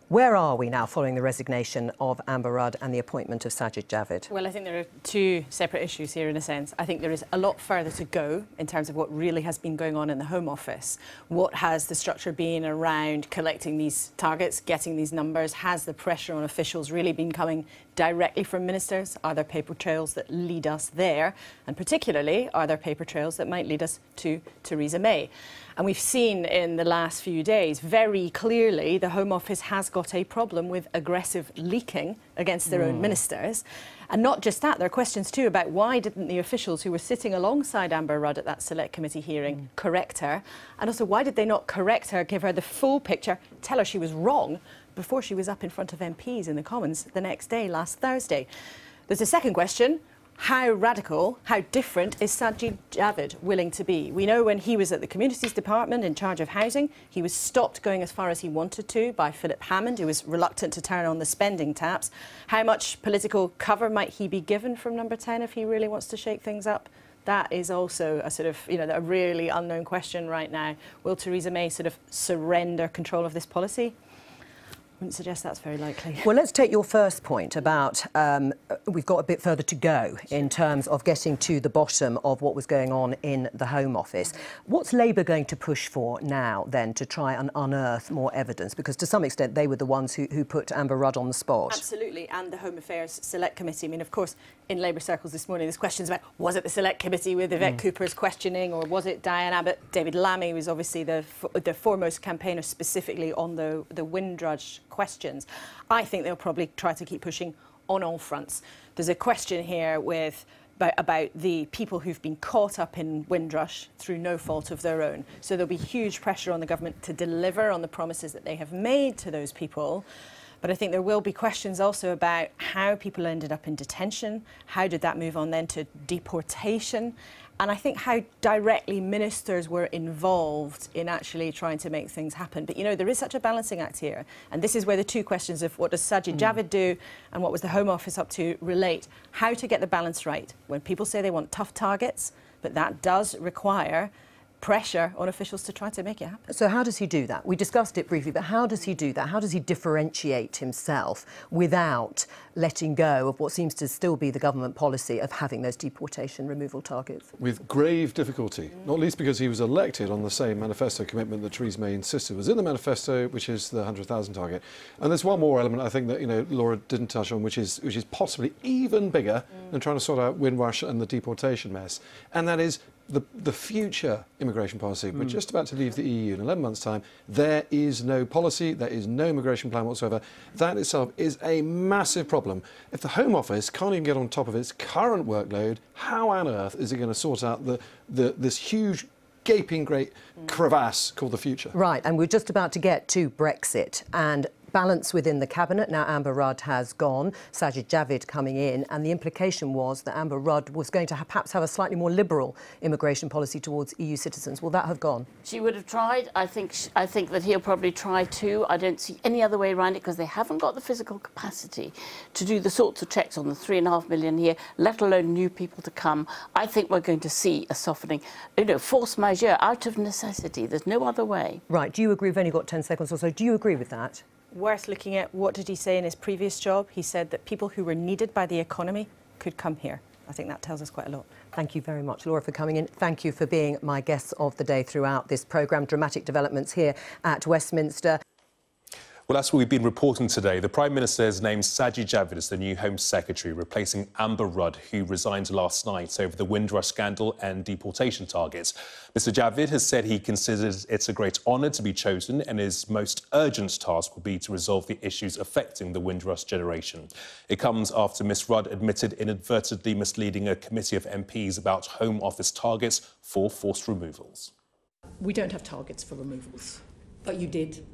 Where are we now following the resignation of Amber Rudd and the appointment of Sajid Javid? Well, I think there are two separate issues here in a sense. I think there is a lot further to go in terms of what really has been going on in the Home Office. What has the structure been around collecting these targets, getting these numbers? Has the pressure on officials really been coming directly from ministers? Are there paper trails that lead us there? And particularly, are there paper trails that might lead us to Theresa May? And we've seen in the last few days very clearly the Home Office has got a problem with aggressive leaking against their own ministers. And not just that, there are questions too about why didn't the officials who were sitting alongside Amber Rudd at that Select Committee hearing correct her? And also, why did they not correct her, give her the full picture, tell her she was wrong before she was up in front of MPs in the Commons the next day, last Thursday? There's a second question. How radical, how different is Sajid Javid willing to be? We know when he was at the Communities Department in charge of housing, he was stopped going as far as he wanted to by Philip Hammond, who was reluctant to turn on the spending taps. How much political cover might he be given from Number 10 if he really wants to shake things up? That is also a sort of, you know, a really unknown question right now. Will Theresa May sort of surrender control of this policy? wouldn't suggest that's very likely. Well, let's take your first point about we've got a bit further to go in terms of getting to the bottom of what was going on in the Home Office. What's Labour going to push for now, then, to try and unearth more evidence? Because to some extent they were the ones who put Amber Rudd on the spot. Absolutely, and the Home Affairs Select Committee. I mean, of course, in Labour circles this morning, there's questions about, was it the Select Committee with Yvette Cooper's questioning, or was it Diane Abbott? David Lammy was obviously the foremost campaigner specifically on the Windrush questions. I think they'll probably try to keep pushing on all fronts. There's a question here about the people who've been caught up in Windrush through no fault of their own. So there'll be huge pressure on the government to deliver on the promises that they have made to those people. But I think there will be questions also about how people ended up in detention. How did that move on then to deportation? And I think how directly ministers were involved in actually trying to make things happen. But, you know, there is such a balancing act here. And this is where the two questions of what does Sajid Javid do and what was the Home Office up to relate. How to get the balance right when people say they want tough targets, but that does require pressure on officials to try to make it happen. So how does he do that? We discussed it briefly, but how does he do that? How does he differentiate himself without letting go of what seems to still be the government policy of having those deportation removal targets? With grave difficulty, not least because he was elected on the same manifesto commitment that Theresa May insisted was in the manifesto, which is the 100,000 target. And there's one more element I think that, you know, Laura didn't touch on, which is possibly even bigger than trying to sort out Windrush and the deportation mess, and that is the future immigration policy. We're just about to leave the EU in 11 months' time. There is no policy, there is no immigration plan whatsoever. That itself is a massive problem. If the Home Office can't even get on top of its current workload, how on earth is it going to sort out this huge, gaping great crevasse called the future? Right, and we're just about to get to Brexit and balance within the cabinet. Now Amber Rudd has gone, Sajid Javid coming in, and the implication was that Amber Rudd was going to perhaps have a slightly more liberal immigration policy towards EU citizens. Will that have gone? She would have tried. I think that he'll probably try too. I don't see any other way around it because they haven't got the physical capacity to do the sorts of checks on the 3.5 million here, let alone new people to come. I think we're going to see a softening, you know, force majeure, out of necessity. There's no other way. Right. Do you agree? We've only got 10 seconds or so. Do you agree with that? Worth looking at, what did he say in his previous job? He said that people who were needed by the economy could come here. I think that tells us quite a lot. Thank you very much, Laura, for coming in. Thank you for being my guests of the day throughout this programme. Dramatic developments here at Westminster. Well, that's what we've been reporting today. The Prime Minister has named Sajid Javid as the new Home Secretary, replacing Amber Rudd, who resigned last night over the Windrush scandal and deportation targets. Mr Javid has said he considers it's a great honour to be chosen, and his most urgent task will be to resolve the issues affecting the Windrush generation. It comes after Miss Rudd admitted inadvertently misleading a committee of MPs about Home Office targets for forced removals. We don't have targets for removals. But you did.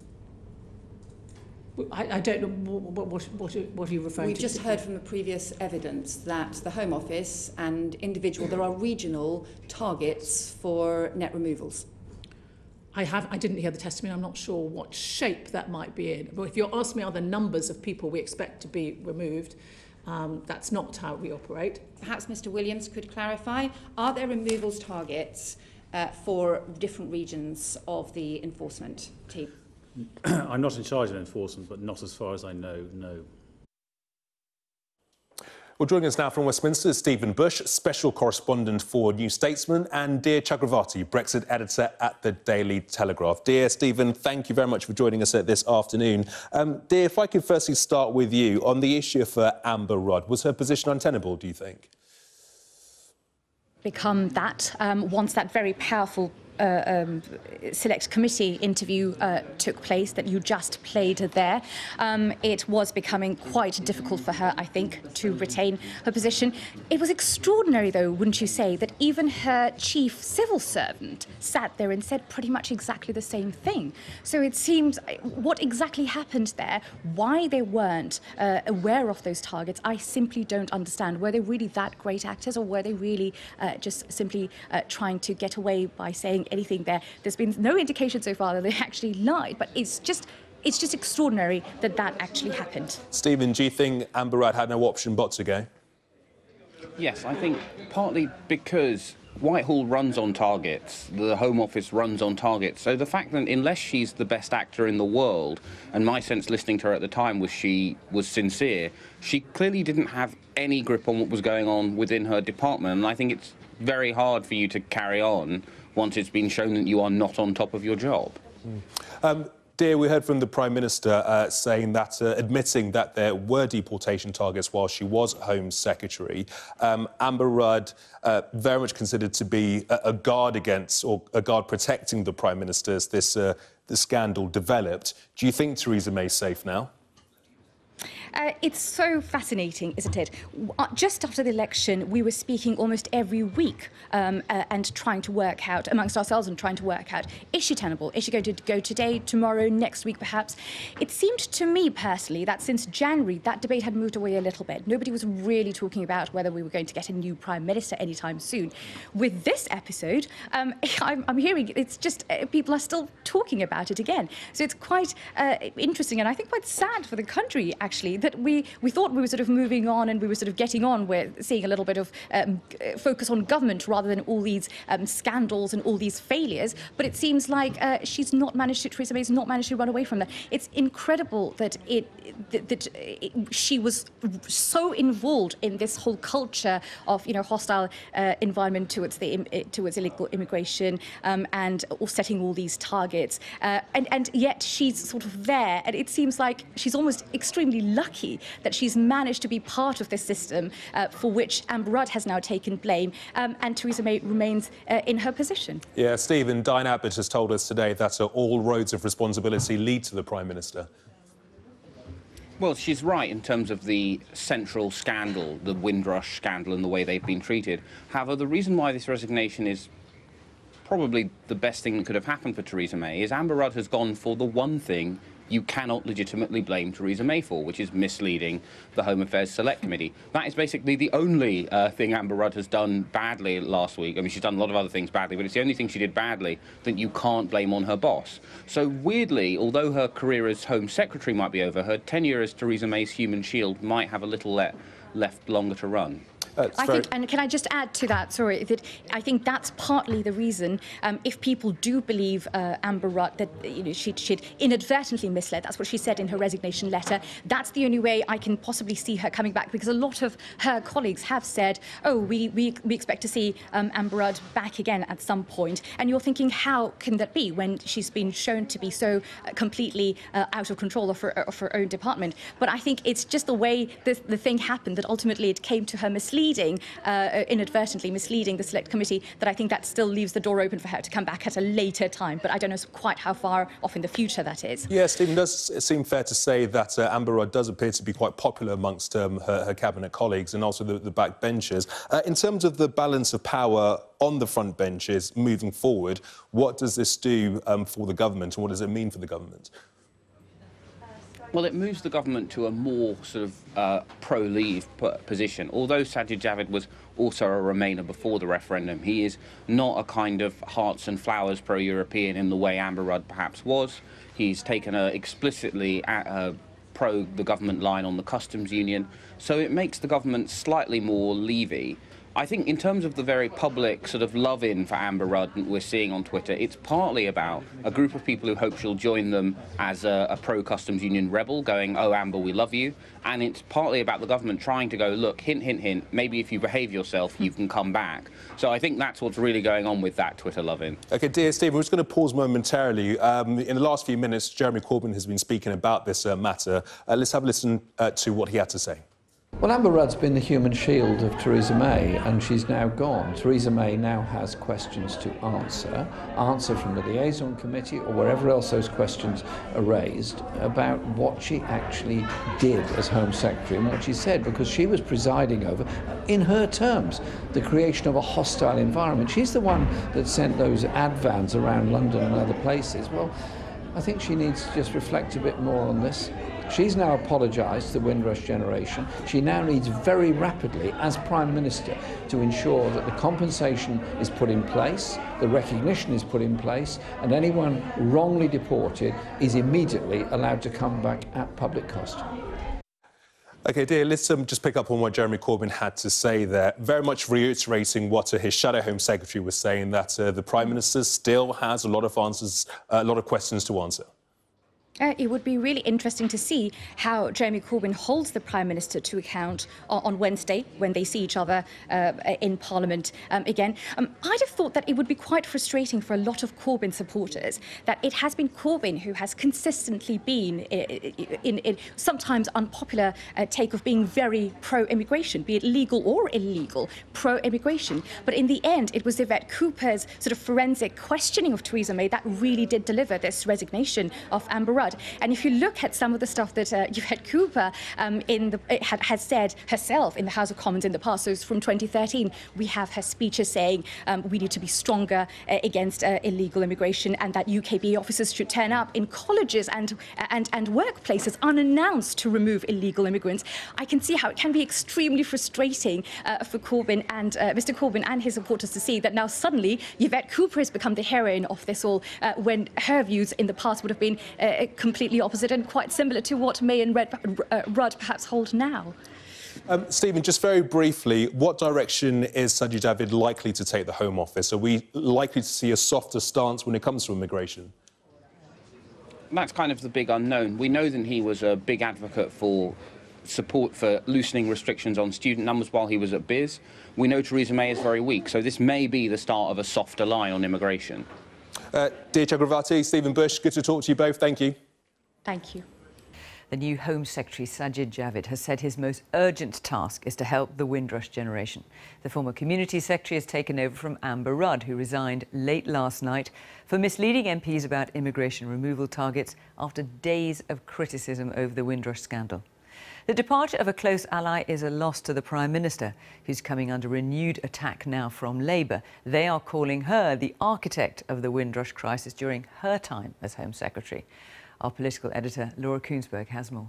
I don't know what are you referring to? We've just heard from the previous evidence that the Home Office and there are regional targets for net removals. I didn't hear the testimony. I'm not sure what shape that might be in. But if you're asking me are the numbers of people we expect to be removed, that's not how we operate. Perhaps Mr Williams could clarify, are there removals targets for different regions of the enforcement team? I'm not in charge of enforcement, but not as far as I know, no. Well, joining us now from Westminster is Stephen Bush, special correspondent for New Statesman, and Dear Chakravarti, Brexit editor at the Daily Telegraph. Dear Stephen, thank you very much for joining us this afternoon. Dear, if I could firstly start with you on the issue for Amber Rudd. Was her position untenable, do you think? Become that once that very powerful select committee interview took place that you just played there. It was becoming quite difficult for her, I think, to retain her position. It was extraordinary, though, wouldn't you say, that even her chief civil servant sat there and said pretty much exactly the same thing. So it seems what exactly happened there, why they weren't aware of those targets, I simply don't understand. Were they really that great actors, or were they really just simply trying to get away by saying anything there? There's been no indication so far that they actually lied, but it's just extraordinary that that actually happened. Stephen, do you think Amber Rudd had no option but to go? Yes, I think partly because Whitehall runs on targets, the Home Office runs on targets, so the fact that unless she's the best actor in the world, and my sense listening to her at the time was she was sincere, she clearly didn't have any grip on what was going on within her department, and I think it's very hard for you to carry on once it's been shown that you are not on top of your job. Dear, we heard from the Prime Minister saying that, admitting that there were deportation targets while she was Home Secretary. Amber Rudd, very much considered to be a guard against, or a guard protecting the Prime Minister as this the scandal developed. Do you think Theresa May's safe now? It's so fascinating, isn't it? Just after the election, we were speaking almost every week and trying to work out, amongst ourselves, and trying to work out, is she tenable? Is she going to go today, tomorrow, next week, perhaps? It seemed to me, personally, that since January, that debate had moved away a little bit. Nobody was really talking about whether we were going to get a new Prime Minister anytime soon. With this episode, I'm hearing it's just people are still talking about it again. So it's quite interesting, and I think quite sad for the country, actually, that we thought we were sort of moving on and we were sort of getting on with seeing a little bit of focus on government rather than all these scandals and all these failures. But it seems like Theresa May's not managed to run away from that. It's incredible that she was so involved in this whole culture of hostile environment towards illegal immigration and setting all these targets, and yet she's sort of there, and it seems like she's almost extremely lucky that she's managed to be part of this system for which Amber Rudd has now taken blame, and Theresa May remains in her position. Yeah, Stephen, Diane Abbott has told us today that all roads of responsibility lead to the Prime Minister. Well, she's right in terms of the central scandal, the Windrush scandal, and the way they've been treated. However, the reason why this resignation is probably the best thing that could have happened for Theresa May is Amber Rudd has gone for the one thing you cannot legitimately blame Theresa May for, which is misleading the Home Affairs Select Committee. That is basically the only thing Amber Rudd has done badly last week. I mean, she's done a lot of other things badly, but it's the only thing she did badly that you can't blame on her boss. So weirdly, although her career as Home Secretary might be over, her tenure as Theresa May's human shield might have a little left longer to run. I think, and can I just add to that, sorry, that I think that's partly the reason, if people do believe Amber Rudd, that she'd inadvertently misled, that's what she said in her resignation letter, that's the only way I can possibly see her coming back, because a lot of her colleagues have said, oh, we expect to see Amber Rudd back again at some point. And you're thinking, how can that be when she's been shown to be so completely out of control of her own department? But I think it's just the way the thing happened that ultimately it came to her inadvertently misleading the Select Committee, that I think that still leaves the door open for her to come back at a later time. But I don't know quite how far off in the future that is. Yeah, Stephen, does it seem fair to say that Amber Rudd does appear to be quite popular amongst her cabinet colleagues and also the backbenchers. In terms of the balance of power on the front benches moving forward, what does this do for the government, and what does it mean for the government? Well, it moves the government to a more sort of pro-Leave position. Although Sajid Javid was also a Remainer before the referendum, he is not a kind of hearts and flowers pro-European in the way Amber Rudd perhaps was. He's taken a explicitly pro-the-government line on the customs union, so it makes the government slightly more Leavey. I think in terms of the very public sort of love-in for Amber Rudd we're seeing on Twitter, it's partly about a group of people who hope she'll join them as a pro-customs union rebel, going, oh, Amber, we love you. And it's partly about the government trying to go, look, hint, hint, hint, maybe if you behave yourself, you can come back. So I think that's what's really going on with that Twitter love-in. OK, dear Stephen, we're just going to pause momentarily. In the last few minutes, Jeremy Corbyn has been speaking about this matter. Let's have a listen to what he had to say. Well, Amber Rudd's been the human shield of Theresa May, and she's now gone. Theresa May now has questions to answer from the liaison committee or wherever else those questions are raised about what she actually did as Home Secretary and what she said, because she was presiding over, in her terms, the creation of a hostile environment. She's the one that sent those ad vans around London and other places. Well, I think she needs to just reflect a bit more on this. She's now apologised to the Windrush generation. She now needs very rapidly, as Prime Minister, to ensure that the compensation is put in place, the recognition is put in place, and anyone wrongly deported is immediately allowed to come back at public cost. OK, dear, let's just pick up on what Jeremy Corbyn had to say there, very much reiterating what his Shadow Home Secretary was saying, that the Prime Minister still has a lot of questions to answer. It would be really interesting to see how Jeremy Corbyn holds the Prime Minister to account on Wednesday when they see each other in Parliament again. I'd have thought that it would be quite frustrating for a lot of Corbyn supporters that it has been Corbyn who has consistently been in sometimes unpopular take of being very pro-immigration, be it legal or illegal, pro-immigration. But in the end, it was Yvette Cooper's sort of forensic questioning of Theresa May that really did deliver this resignation of Amber Rudd. And if you look at some of the stuff that Yvette Cooper has said herself in the House of Commons in the past, so it's from 2013, we have her speeches saying we need to be stronger against illegal immigration and that UKB officers should turn up in colleges and workplaces unannounced to remove illegal immigrants. I can see how it can be extremely frustrating for Corbyn and Mr. Corbyn and his supporters to see that now suddenly Yvette Cooper has become the heroine of this all, when her views in the past would have been completely opposite and quite similar to what May and Rudd perhaps hold now. Stephen, just very briefly, what direction is Sajid Javid likely to take the Home Office? Are we likely to see a softer stance when it comes to immigration? That's kind of the big unknown. We know that he was a big advocate for support for loosening restrictions on student numbers while he was at BIS. We know Theresa May is very weak, so this may be the start of a softer line on immigration. Dear Chakravarti, Stephen Bush, good to talk to you both. Thank you. Thank you. The new Home Secretary, Sajid Javid, has said his most urgent task is to help the Windrush generation. The former Community Secretary has taken over from Amber Rudd, who resigned late last night for misleading MPs about immigration removal targets after days of criticism over the Windrush scandal. The departure of a close ally is a loss to the Prime Minister, who's coming under renewed attack now from Labour. They are calling her the architect of the Windrush crisis during her time as Home Secretary. Our political editor, Laura Koonsberg, has more.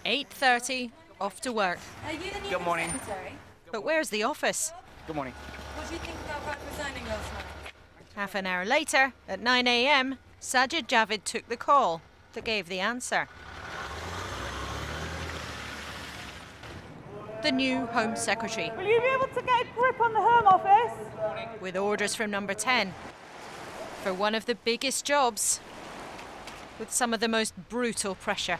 8:30, off to work. Are you the new Good morning. Secretary? But where's the office? Good morning. What do you think about Rudd resigning last night? Half an hour later, at 9 a.m, Sajid Javid took the call that gave the answer. The new Home Secretary. Will you be able to get a grip on the Home Office? With orders from number 10 for one of the biggest jobs, with some of the most brutal pressure.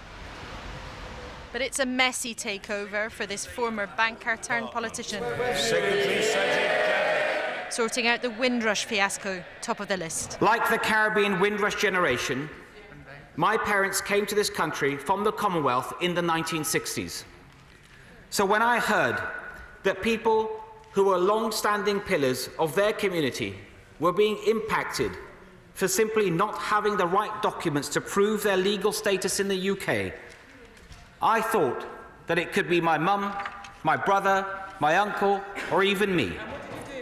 But it's a messy takeover for this former banker turned politician. Secretary Sajid Javid. Sorting out the Windrush fiasco, top of the list. Like the Caribbean Windrush generation, my parents came to this country from the Commonwealth in the 1960s. So when I heard that people who were long-standing pillars of their community were being impacted for simply not having the right documents to prove their legal status in the UK, I thought that it could be my mum, my brother, my uncle, or even me.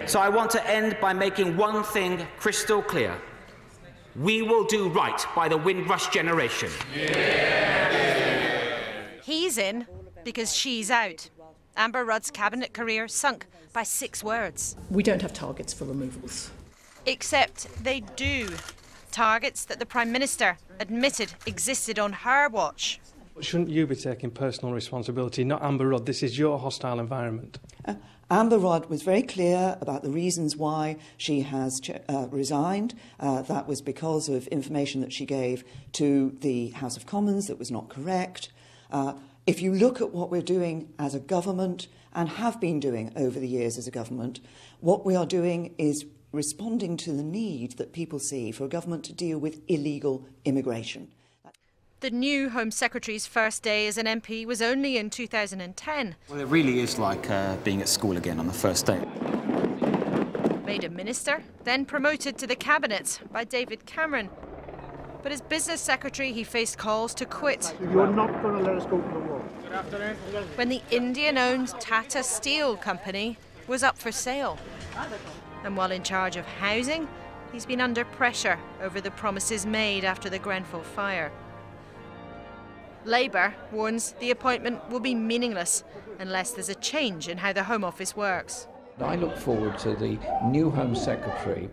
So I want to end by making one thing crystal clear. We will do right by the Windrush generation. He's in because she's out. Amber Rudd's cabinet career sunk by 6 words. We don't have targets for removals. Except they do. Targets that the Prime Minister admitted existed on her watch. Shouldn't you be taking personal responsibility, not Amber Rudd? This is your hostile environment. Amber Rudd was very clear about the reasons why she has resigned. That was because of information that she gave to the House of Commons that was not correct. If you look at what we're doing as a government and have been doing over the years as a government, what we are doing is responding to the need that people see for a government to deal with illegal immigration. The new Home Secretary's first day as an MP was only in 2010. Well, it really is like being at school again on the first day. Made a minister, then promoted to the cabinet by David Cameron. But as business secretary, he faced calls to quit. You're not going to let us go to the war. Good afternoon. When the Indian-owned Tata Steel Company was up for sale. And while in charge of housing, he's been under pressure over the promises made after the Grenfell fire. Labour warns the appointment will be meaningless unless there's a change in how the Home Office works. I look forward to the new Home Secretary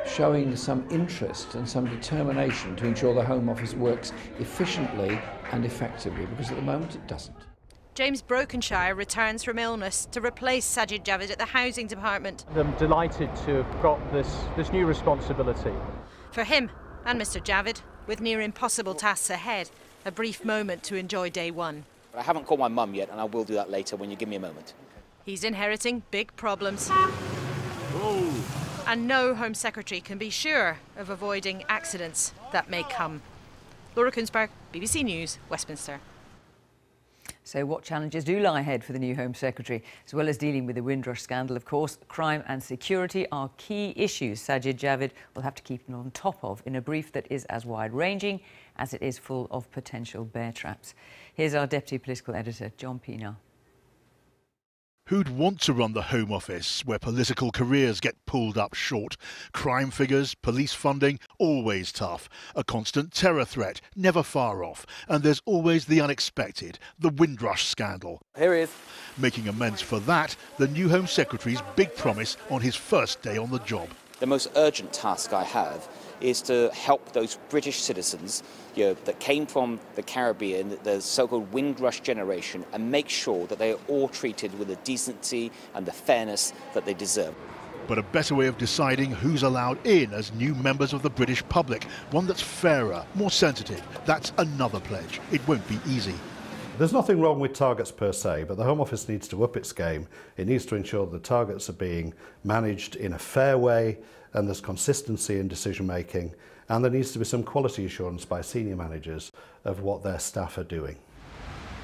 showing some interest and some determination to ensure the Home Office works efficiently and effectively, because at the moment it doesn't. James Brokenshire returns from illness to replace Sajid Javid at the Housing Department. I'm delighted to have got this new responsibility. For him and Mr Javid, with near impossible tasks ahead, a brief moment to enjoy day one. I haven't called my mum yet, and I will do that later when you give me a moment. He's inheriting big problems. And no Home Secretary can be sure of avoiding accidents that may come. Laura Kunsberg, BBC News, Westminster. So what challenges do lie ahead for the new Home Secretary? As well as dealing with the Windrush scandal, of course, crime and security are key issues Sajid Javid will have to keep on top of in a brief that is as wide-ranging as it is full of potential bear traps. Here's our Deputy Political Editor, John Pienaar. Who'd want to run the Home Office, where political careers get pulled up short? Crime figures, police funding, always tough. A constant terror threat, never far off. And there's always the unexpected, the Windrush scandal. Here he is. Making amends for that, the new Home Secretary's big promise on his first day on the job. The most urgent task I have is to help those British citizens that came from the Caribbean, the so-called Windrush generation, and make sure that they are all treated with the decency and the fairness that they deserve. But a better way of deciding who's allowed in as new members of the British public, one that's fairer, more sensitive, that's another pledge. It won't be easy. There's nothing wrong with targets per se, but the Home Office needs to up its game. It needs to ensure that the targets are being managed in a fair way and there's consistency in decision making, and there needs to be some quality assurance by senior managers of what their staff are doing.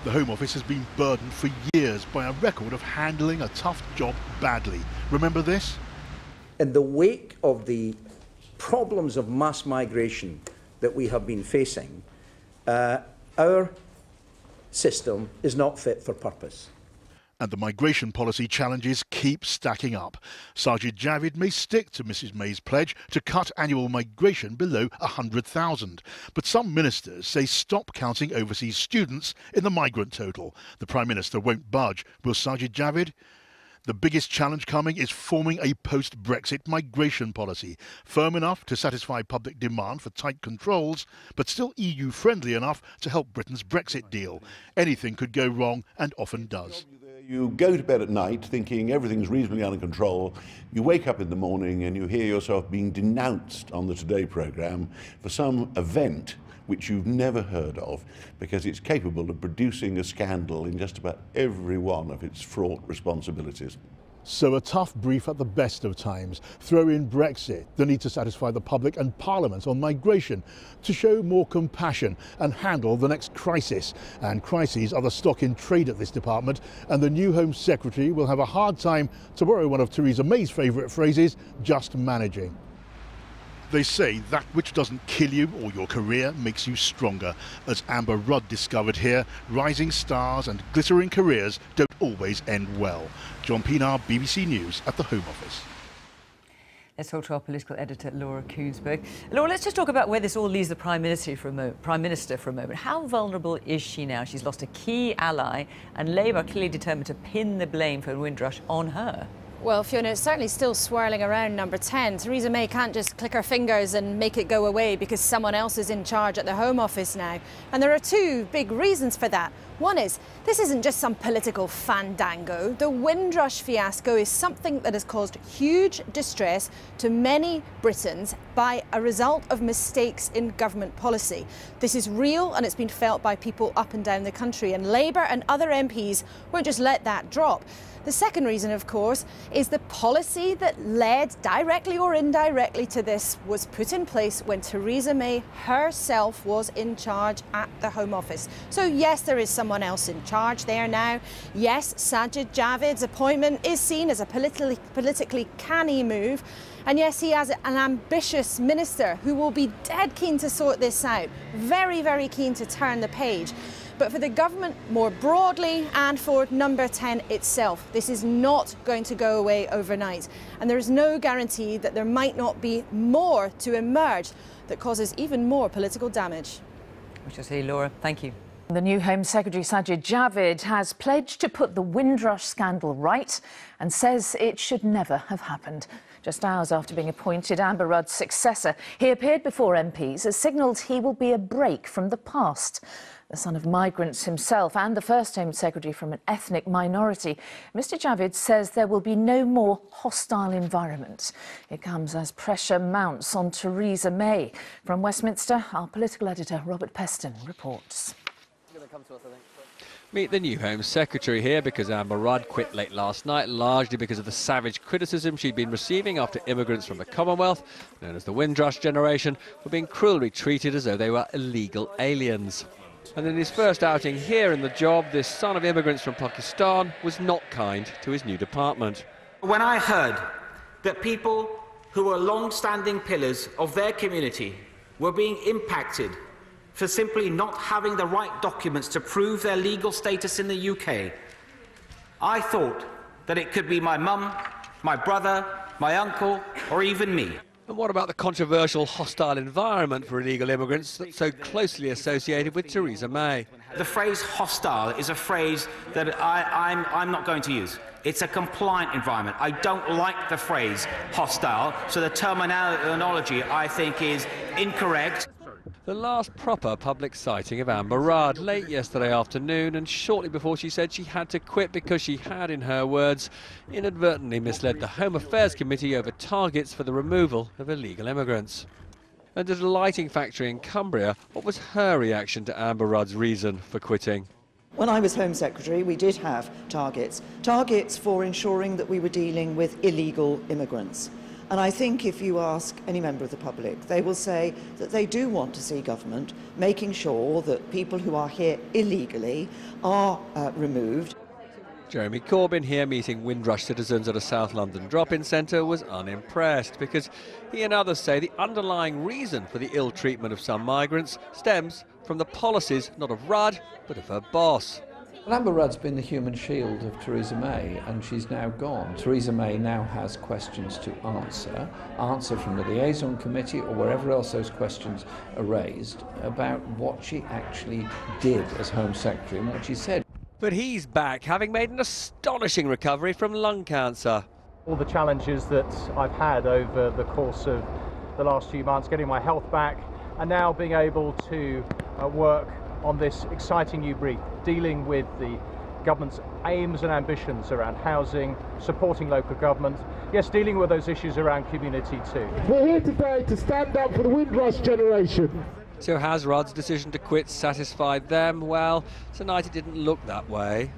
The Home Office has been burdened for years by a record of handling a tough job badly. Remember this? In the wake of the problems of mass migration that we have been facing, our system is not fit for purpose. And the migration policy challenges keep stacking up. Sajid Javid may stick to Mrs May's pledge to cut annual migration below 100,000. But some ministers say stop counting overseas students in the migrant total. The Prime Minister won't budge. Will Sajid Javid? The biggest challenge coming is forming a post-Brexit migration policy, firm enough to satisfy public demand for tight controls, but still EU-friendly enough to help Britain's Brexit deal. Anything could go wrong, and often does. You go to bed at night thinking everything's reasonably under control. You wake up in the morning and you hear yourself being denounced on the Today programme for some event which you've never heard of, because it's capable of producing a scandal in just about every one of its fraught responsibilities. So a tough brief at the best of times. Throw in Brexit, the need to satisfy the public and Parliament on migration, to show more compassion and handle the next crisis. And crises are the stock in trade at this department, and the new Home Secretary will have a hard time, to borrow one of Theresa May's favourite phrases, just managing. They say that which doesn't kill you or your career makes you stronger. As Amber Rudd discovered here, rising stars and glittering careers don't always end well. John Pienaar, BBC News at the Home Office. Let's talk to our political editor, Laura Kunsberg. Laura, let's just talk about where this all leaves the Prime Minister for a moment. How vulnerable is she now? She's lost a key ally, and Labour are clearly determined to pin the blame for Windrush on her. Well, Fiona, it's certainly still swirling around number 10. Theresa May can't just click her fingers and make it go away because someone else is in charge at the Home Office now. And there are two big reasons for that. One is, this isn't just some political fandango. The Windrush fiasco is something that has caused huge distress to many Britons by a result of mistakes in government policy. This is real, and it's been felt by people up and down the country, and Labour and other MPs won't just let that drop. The second reason, of course, is the policy that led directly or indirectly to this was put in place when Theresa May herself was in charge at the Home Office. So yes, there is someone else in charge there now. Yes, Sajid Javid's appointment is seen as a politically canny move. And yes, he has an ambitious minister who will be dead keen to sort this out. Very, very keen to turn the page. But for the government more broadly and for number 10 itself, this is not going to go away overnight. And there is no guarantee that there might not be more to emerge that causes even more political damage. We shall see, Laura. Thank you. The new Home Secretary Sajid Javid has pledged to put the Windrush scandal right and says it should never have happened. Just hours after being appointed Amber Rudd's successor, he appeared before MPs as signalled he will be a break from the past. The son of migrants himself and the first Home Secretary from an ethnic minority, Mr Javid says there will be no more hostile environment. It comes as pressure mounts on Theresa May. From Westminster, our political editor Robert Peston reports. Meet the new Home Secretary here because Amber Rudd quit late last night, largely because of the savage criticism she'd been receiving after immigrants from the Commonwealth, known as the Windrush generation, were being cruelly treated as though they were illegal aliens. And in his first outing here in the job, this son of immigrants from Pakistan was not kind to his new department. When I heard that people who were long-standing pillars of their community were being impacted for simply not having the right documents to prove their legal status in the UK, I thought that it could be my mum, my brother, my uncle, or even me. And what about the controversial hostile environment for illegal immigrants that's so closely associated with Theresa May? The phrase hostile is a phrase that I'm not going to use. It's a compliant environment. I don't like the phrase hostile, so the terminology, I think, is incorrect. The last proper public sighting of Amber Rudd, late yesterday afternoon, and shortly before she said she had to quit because she had, in her words, inadvertently misled the Home Affairs Committee over targets for the removal of illegal immigrants. And at a lighting factory in Cumbria, what was her reaction to Amber Rudd's reason for quitting? When I was Home Secretary, we did have targets for ensuring that we were dealing with illegal immigrants. And I think if you ask any member of the public, they will say that they do want to see government making sure that people who are here illegally are removed. Jeremy Corbyn, here meeting Windrush citizens at a South London drop-in centre, was unimpressed because he and others say the underlying reason for the ill treatment of some migrants stems from the policies not of Rudd but of her boss. Well, Amber Rudd's been the human shield of Theresa May, and she's now gone. Theresa May now has questions to answer from the liaison committee or wherever else those questions are raised about what she actually did as Home Secretary and what she said. But he's back, having made an astonishing recovery from lung cancer. All the challenges that I've had over the course of the last few months, getting my health back, and now being able to work on this exciting new brief, dealing with the government's aims and ambitions around housing, supporting local government, yes, dealing with those issues around community too. We're here today to stand up for the Windrush generation. So has Rudd's decision to quit satisfied them? Well, tonight it didn't look that way.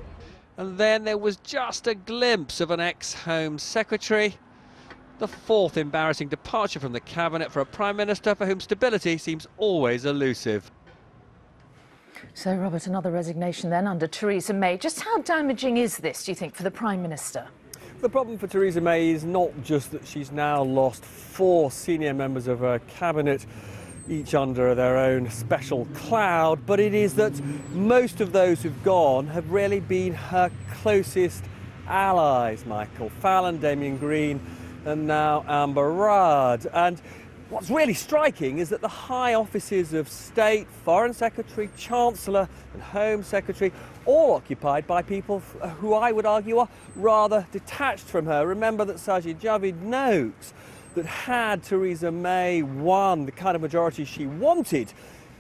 And then there was just a glimpse of an ex-Home Secretary. The fourth embarrassing departure from the Cabinet for a Prime Minister for whom stability seems always elusive. So, Robert, another resignation then under Theresa May. Just how damaging is this, do you think, for the Prime Minister? The problem for Theresa May is not just that she's now lost 4 senior members of her Cabinet, each under their own special cloud, but it is that most of those who've gone have really been her closest allies. Michael Fallon, Damien Green, and now Amber Rudd. And what's really striking is that the high offices of State, Foreign Secretary, Chancellor and Home Secretary, all occupied by people who I would argue are rather detached from her. Remember that Sajid Javid notes that had Theresa May won the kind of majority she wanted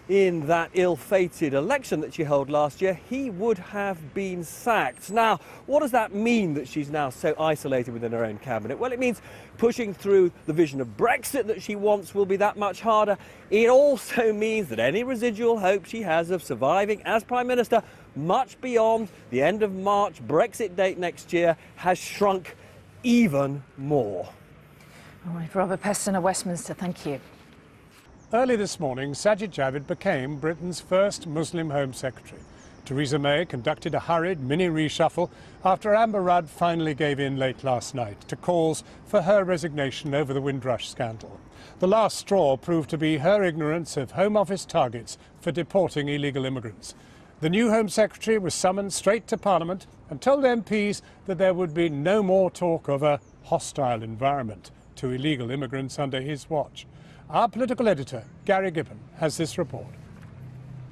in that ill-fated election that she held last year, he would have been sacked. Now, what does that mean that she's now so isolated within her own cabinet? Well, it means pushing through the vision of Brexit that she wants will be that much harder. It also means that any residual hope she has of surviving as Prime Minister much beyond the end of March Brexit date next year has shrunk even more. All right, Robert Peston of Westminster, thank you. Early this morning, Sajid Javid became Britain's first Muslim Home Secretary. Theresa May conducted a hurried mini-reshuffle after Amber Rudd finally gave in late last night to calls for her resignation over the Windrush scandal. The last straw proved to be her ignorance of Home Office targets for deporting illegal immigrants. The new Home Secretary was summoned straight to Parliament and told MPs that there would be no more talk of a hostile environment to illegal immigrants under his watch. Our political editor, Gary Gibbon, has this report.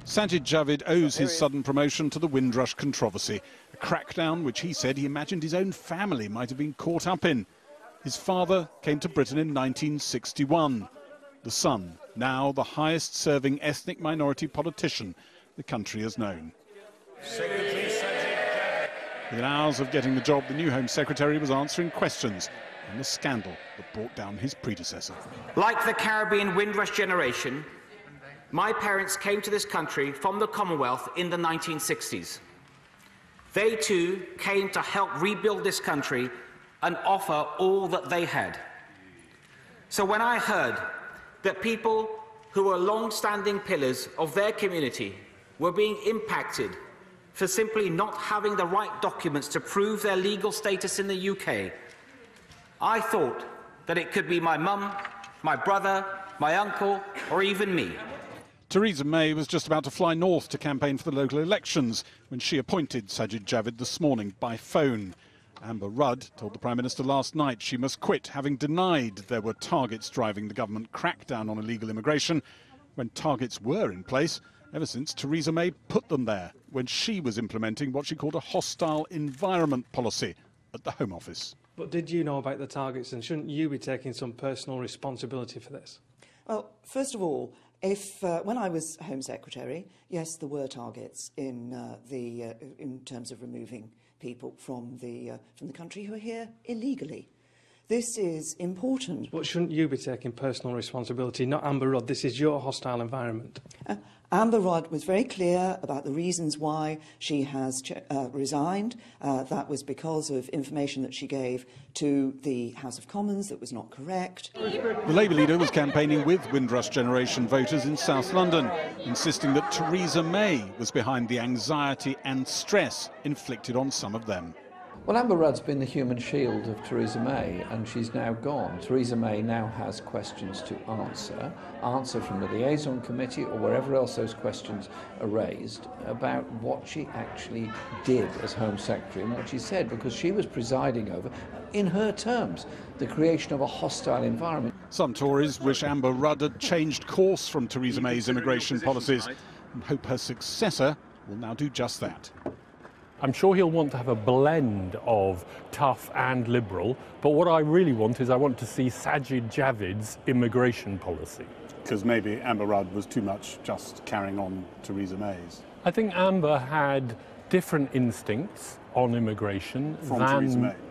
Sajid Javid owes his sudden promotion to the Windrush controversy, a crackdown which he said he imagined his own family might have been caught up in. His father came to Britain in 1961. The son, now the highest-serving ethnic minority politician the country has known. Secretary Sajid Javid. Within hours of getting the job, the new Home Secretary was answering questions on the scandal that brought down his predecessor. Like the Caribbean Windrush generation, my parents came to this country from the Commonwealth in the 1960s. They too came to help rebuild this country and offer all that they had. So when I heard that people who were long-standing pillars of their community were being impacted for simply not having the right documents to prove their legal status in the UK, I thought that it could be my mum, my brother, my uncle, or even me. Theresa May was just about to fly north to campaign for the local elections when she appointed Sajid Javid this morning by phone. Amber Rudd told the Prime Minister last night she must quit, having denied there were targets driving the government crackdown on illegal immigration, when targets were in place ever since Theresa May put them there when she was implementing what she called a hostile environment policy at the Home Office. But did you know about the targets, and shouldn't you be taking some personal responsibility for this? Well, first of all, when I was Home Secretary, yes, there were targets in terms of removing people from the country who are here illegally. This is important. But shouldn't you be taking personal responsibility, not Amber Rudd? This is your hostile environment. Amber Rudd was very clear about the reasons why she has resigned. That was because of information that she gave to the House of Commons that was not correct. The Labour leader was campaigning with Windrush generation voters in South London, insisting that Theresa May was behind the anxiety and stress inflicted on some of them. Well, Amber Rudd's been the human shield of Theresa May, and she's now gone. Theresa May now has questions to answer from the liaison committee or wherever else those questions are raised about what she actually did as Home Secretary and what she said, because she was presiding over, in her terms, the creation of a hostile environment. Some Tories wish Amber Rudd had changed course from Theresa May's immigration policies and hope her successor will now do just that. I'm sure he'll want to have a blend of tough and liberal, but what I really want is I want to see Sajid Javid's immigration policy. Because maybe Amber Rudd was too much just carrying on Theresa May's. I think Amber had different instincts on immigration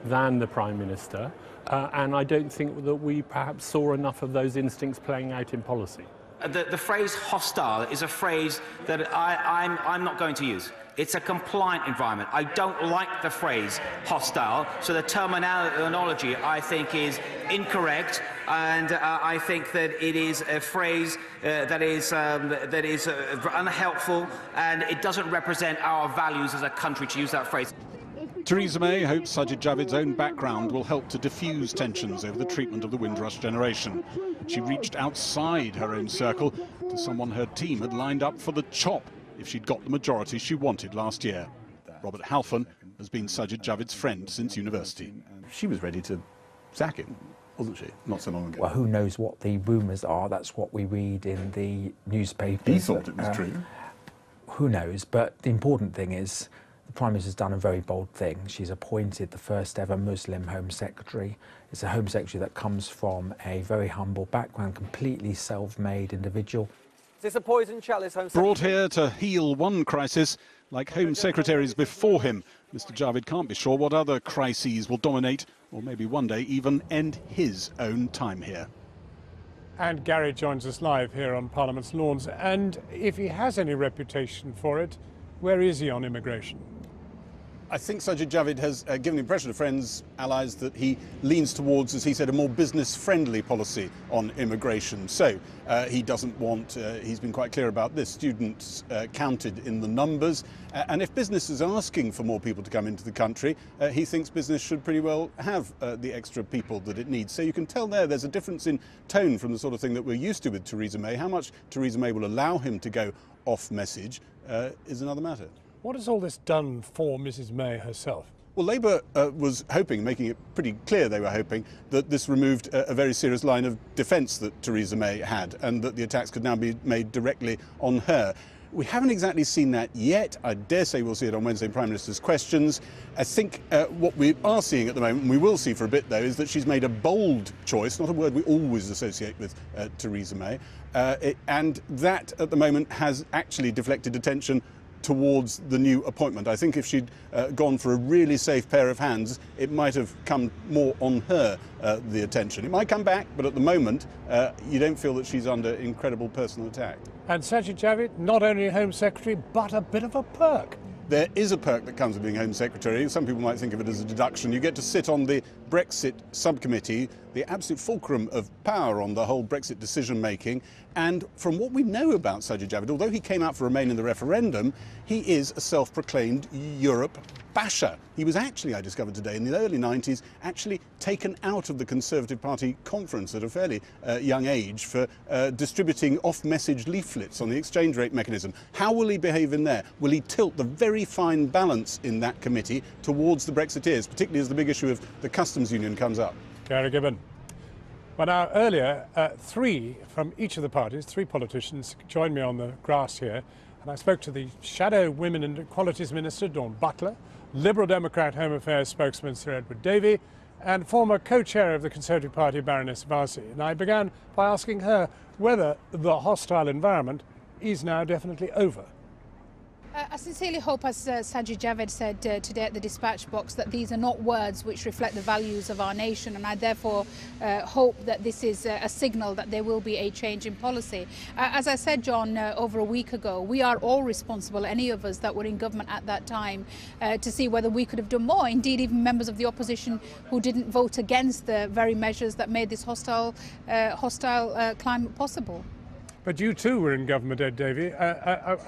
than the Prime Minister, and I don't think that we perhaps saw enough of those instincts playing out in policy. The phrase hostile is a phrase that I'm not going to use. It's a compliant environment. I don't like the phrase hostile, so the terminology I think is incorrect, and I think that it is a phrase that is unhelpful, and it doesn't represent our values as a country to use that phrase. Theresa May hopes Sajid Javid's own background will help to diffuse tensions over the treatment of the Windrush generation. She reached outside her own circle to someone her team had lined up for the chop if she'd got the majority she wanted last year. Robert Halfon has been Sajid Javid's friend since university. She was ready to sack him, wasn't she, not so long ago? Well, who knows what the rumours are? That's what we read in the newspapers. He thought it was true. Who knows? But the important thing is the Prime Minister's done a very bold thing. She's appointed the first ever Muslim Home Secretary. It's a Home Secretary that comes from a very humble background, completely self-made individual. Is this a poison chalice, Home Secretary? Brought here to heal one crisis, like Home Secretaries before him, Mr Javid can't be sure what other crises will dominate, or maybe one day even end his own time here. And Gary joins us live here on Parliament's lawns. And if he has any reputation for it, where is he on immigration? I think Sajid Javid has given the impression to friends, allies, that he leans towards, as he said, a more business-friendly policy on immigration. So he doesn't want, he's been quite clear about this, students counted in the numbers. And if business is asking for more people to come into the country, he thinks business should pretty well have the extra people that it needs. So you can tell there's a difference in tone from the sort of thing that we're used to with Theresa May. How much Theresa May will allow him to go off message is another matter. What has all this done for Mrs May herself? Well, Labour was hoping, making it pretty clear they were hoping, that this removed a very serious line of defence that Theresa May had, and that the attacks could now be made directly on her. We haven't exactly seen that yet. I dare say we'll see it on Wednesday in Prime Minister's questions. I think what we are seeing at the moment, and we will see for a bit though, is that she's made a bold choice, not a word we always associate with Theresa May, and that at the moment has actually deflected attention towards the new appointment. I think if she'd gone for a really safe pair of hands, it might have come more on her, the attention. It might come back, but at the moment, you don't feel that she's under incredible personal attack. And Sajid Javid, not only Home Secretary, but a bit of a perk. There is a perk that comes with being Home Secretary. Some people might think of it as a deduction. You get to sit on the Brexit subcommittee, the absolute fulcrum of power on the whole Brexit decision-making. And from what we know about Sajid Javid, although he came out for Remain in the referendum, he is a self-proclaimed Europe basher. He was actually, I discovered today, in the early 90s, actually taken out of the Conservative Party conference at a fairly young age for distributing off-message leaflets on the exchange rate mechanism. How will he behave in there? Will he tilt the very fine balance in that committee towards the Brexiteers, particularly as the big issue of the customs union comes up? Gary Gibbon. Well, now, earlier, three from each of the parties, three politicians, joined me on the grass here, and I spoke to the Shadow Women and Equalities Minister, Dawn Butler, Liberal Democrat Home Affairs spokesman Sir Edward Davey, and former co-chair of the Conservative Party, Baroness Varsi. And I began by asking her whether the hostile environment is now definitely over. I sincerely hope, as Sajid Javid said today at the dispatch box, that these are not words which reflect the values of our nation, and I therefore hope that this is a signal that there will be a change in policy. As I said, John, over a week ago, we are all responsible, any of us that were in government at that time, to see whether we could have done more. Indeed, even members of the opposition who didn't vote against the very measures that made this hostile climate possible. But you too were in government, Ed Davey.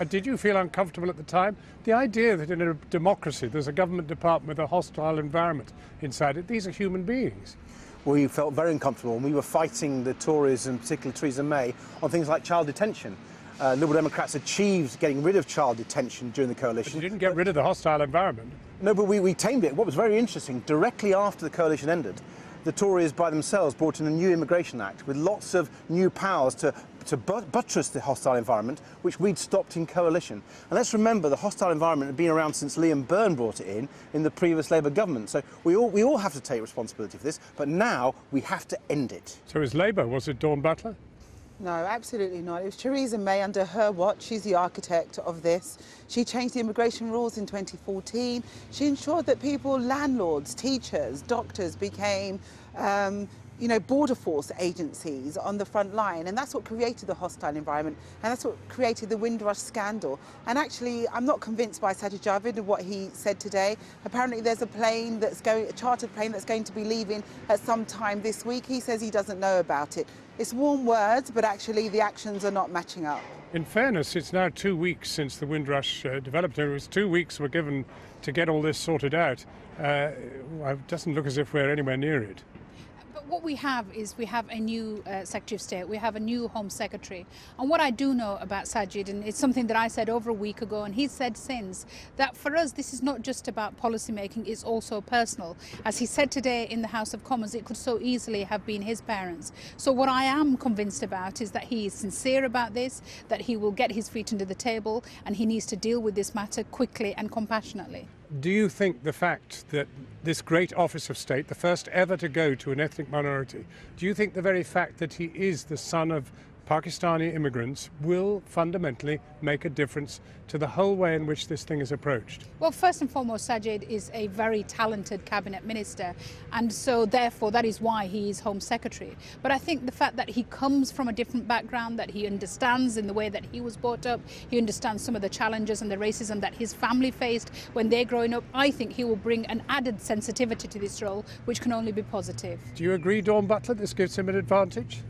Did you feel uncomfortable at the time? The idea that in a democracy there's a government department with a hostile environment inside it, these are human beings. We felt very uncomfortable, and we were fighting the Tories, and particularly Theresa May, on things like child detention. Liberal Democrats achieved getting rid of child detention during the coalition. But you didn't get rid of the hostile environment. No, but we tamed it. What was very interesting, directly after the coalition ended, the Tories by themselves brought in a new Immigration Act with lots of new powers to buttress the hostile environment, which we'd stopped in coalition. And let's remember, the hostile environment had been around since Liam Byrne brought it in the previous Labour government. So we all have to take responsibility for this, but now we have to end it. So is Labour, was it Dawn Butler? No, absolutely not. It was Theresa May under her watch. She's the architect of this. She changed the immigration rules in 2014. She ensured that people, landlords, teachers, doctors became border force agencies on the front line, and that's what created the hostile environment, and that's what created the Windrush scandal. And actually, I'm not convinced by Sajid Javid of what he said today. Apparently there's a chartered plane that's going to be leaving at some time this week. He says he doesn't know about it. It's warm words, but actually the actions are not matching up. In fairness, it's now 2 weeks since the Windrush developed. It was 2 weeks were given to get all this sorted out. It doesn't look as if we're anywhere near it. But what we have is we have a new Secretary of State, we have a new Home Secretary. And what I do know about Sajid, and it's something that I said over a week ago, and he's said since, that for us this is not just about policy making, it's also personal. As he said today in the House of Commons, it could so easily have been his parents. So what I am convinced about is that he is sincere about this, that he will get his feet under the table, and he needs to deal with this matter quickly and compassionately. Do you think the fact that this great office of state, the first ever to go to an ethnic minority, do you think the very fact that he is the son of Pakistani immigrants will fundamentally make a difference to the whole way in which this thing is approached? Well, first and foremost, Sajid is a very talented cabinet minister, and so therefore that is why he is Home Secretary. But I think the fact that he comes from a different background, that he understands in the way that he was brought up, he understands some of the challenges and the racism that his family faced when they're growing up, I think he will bring an added sensitivity to this role, which can only be positive. Do you agree, Dawn Butler, this gives him an advantage?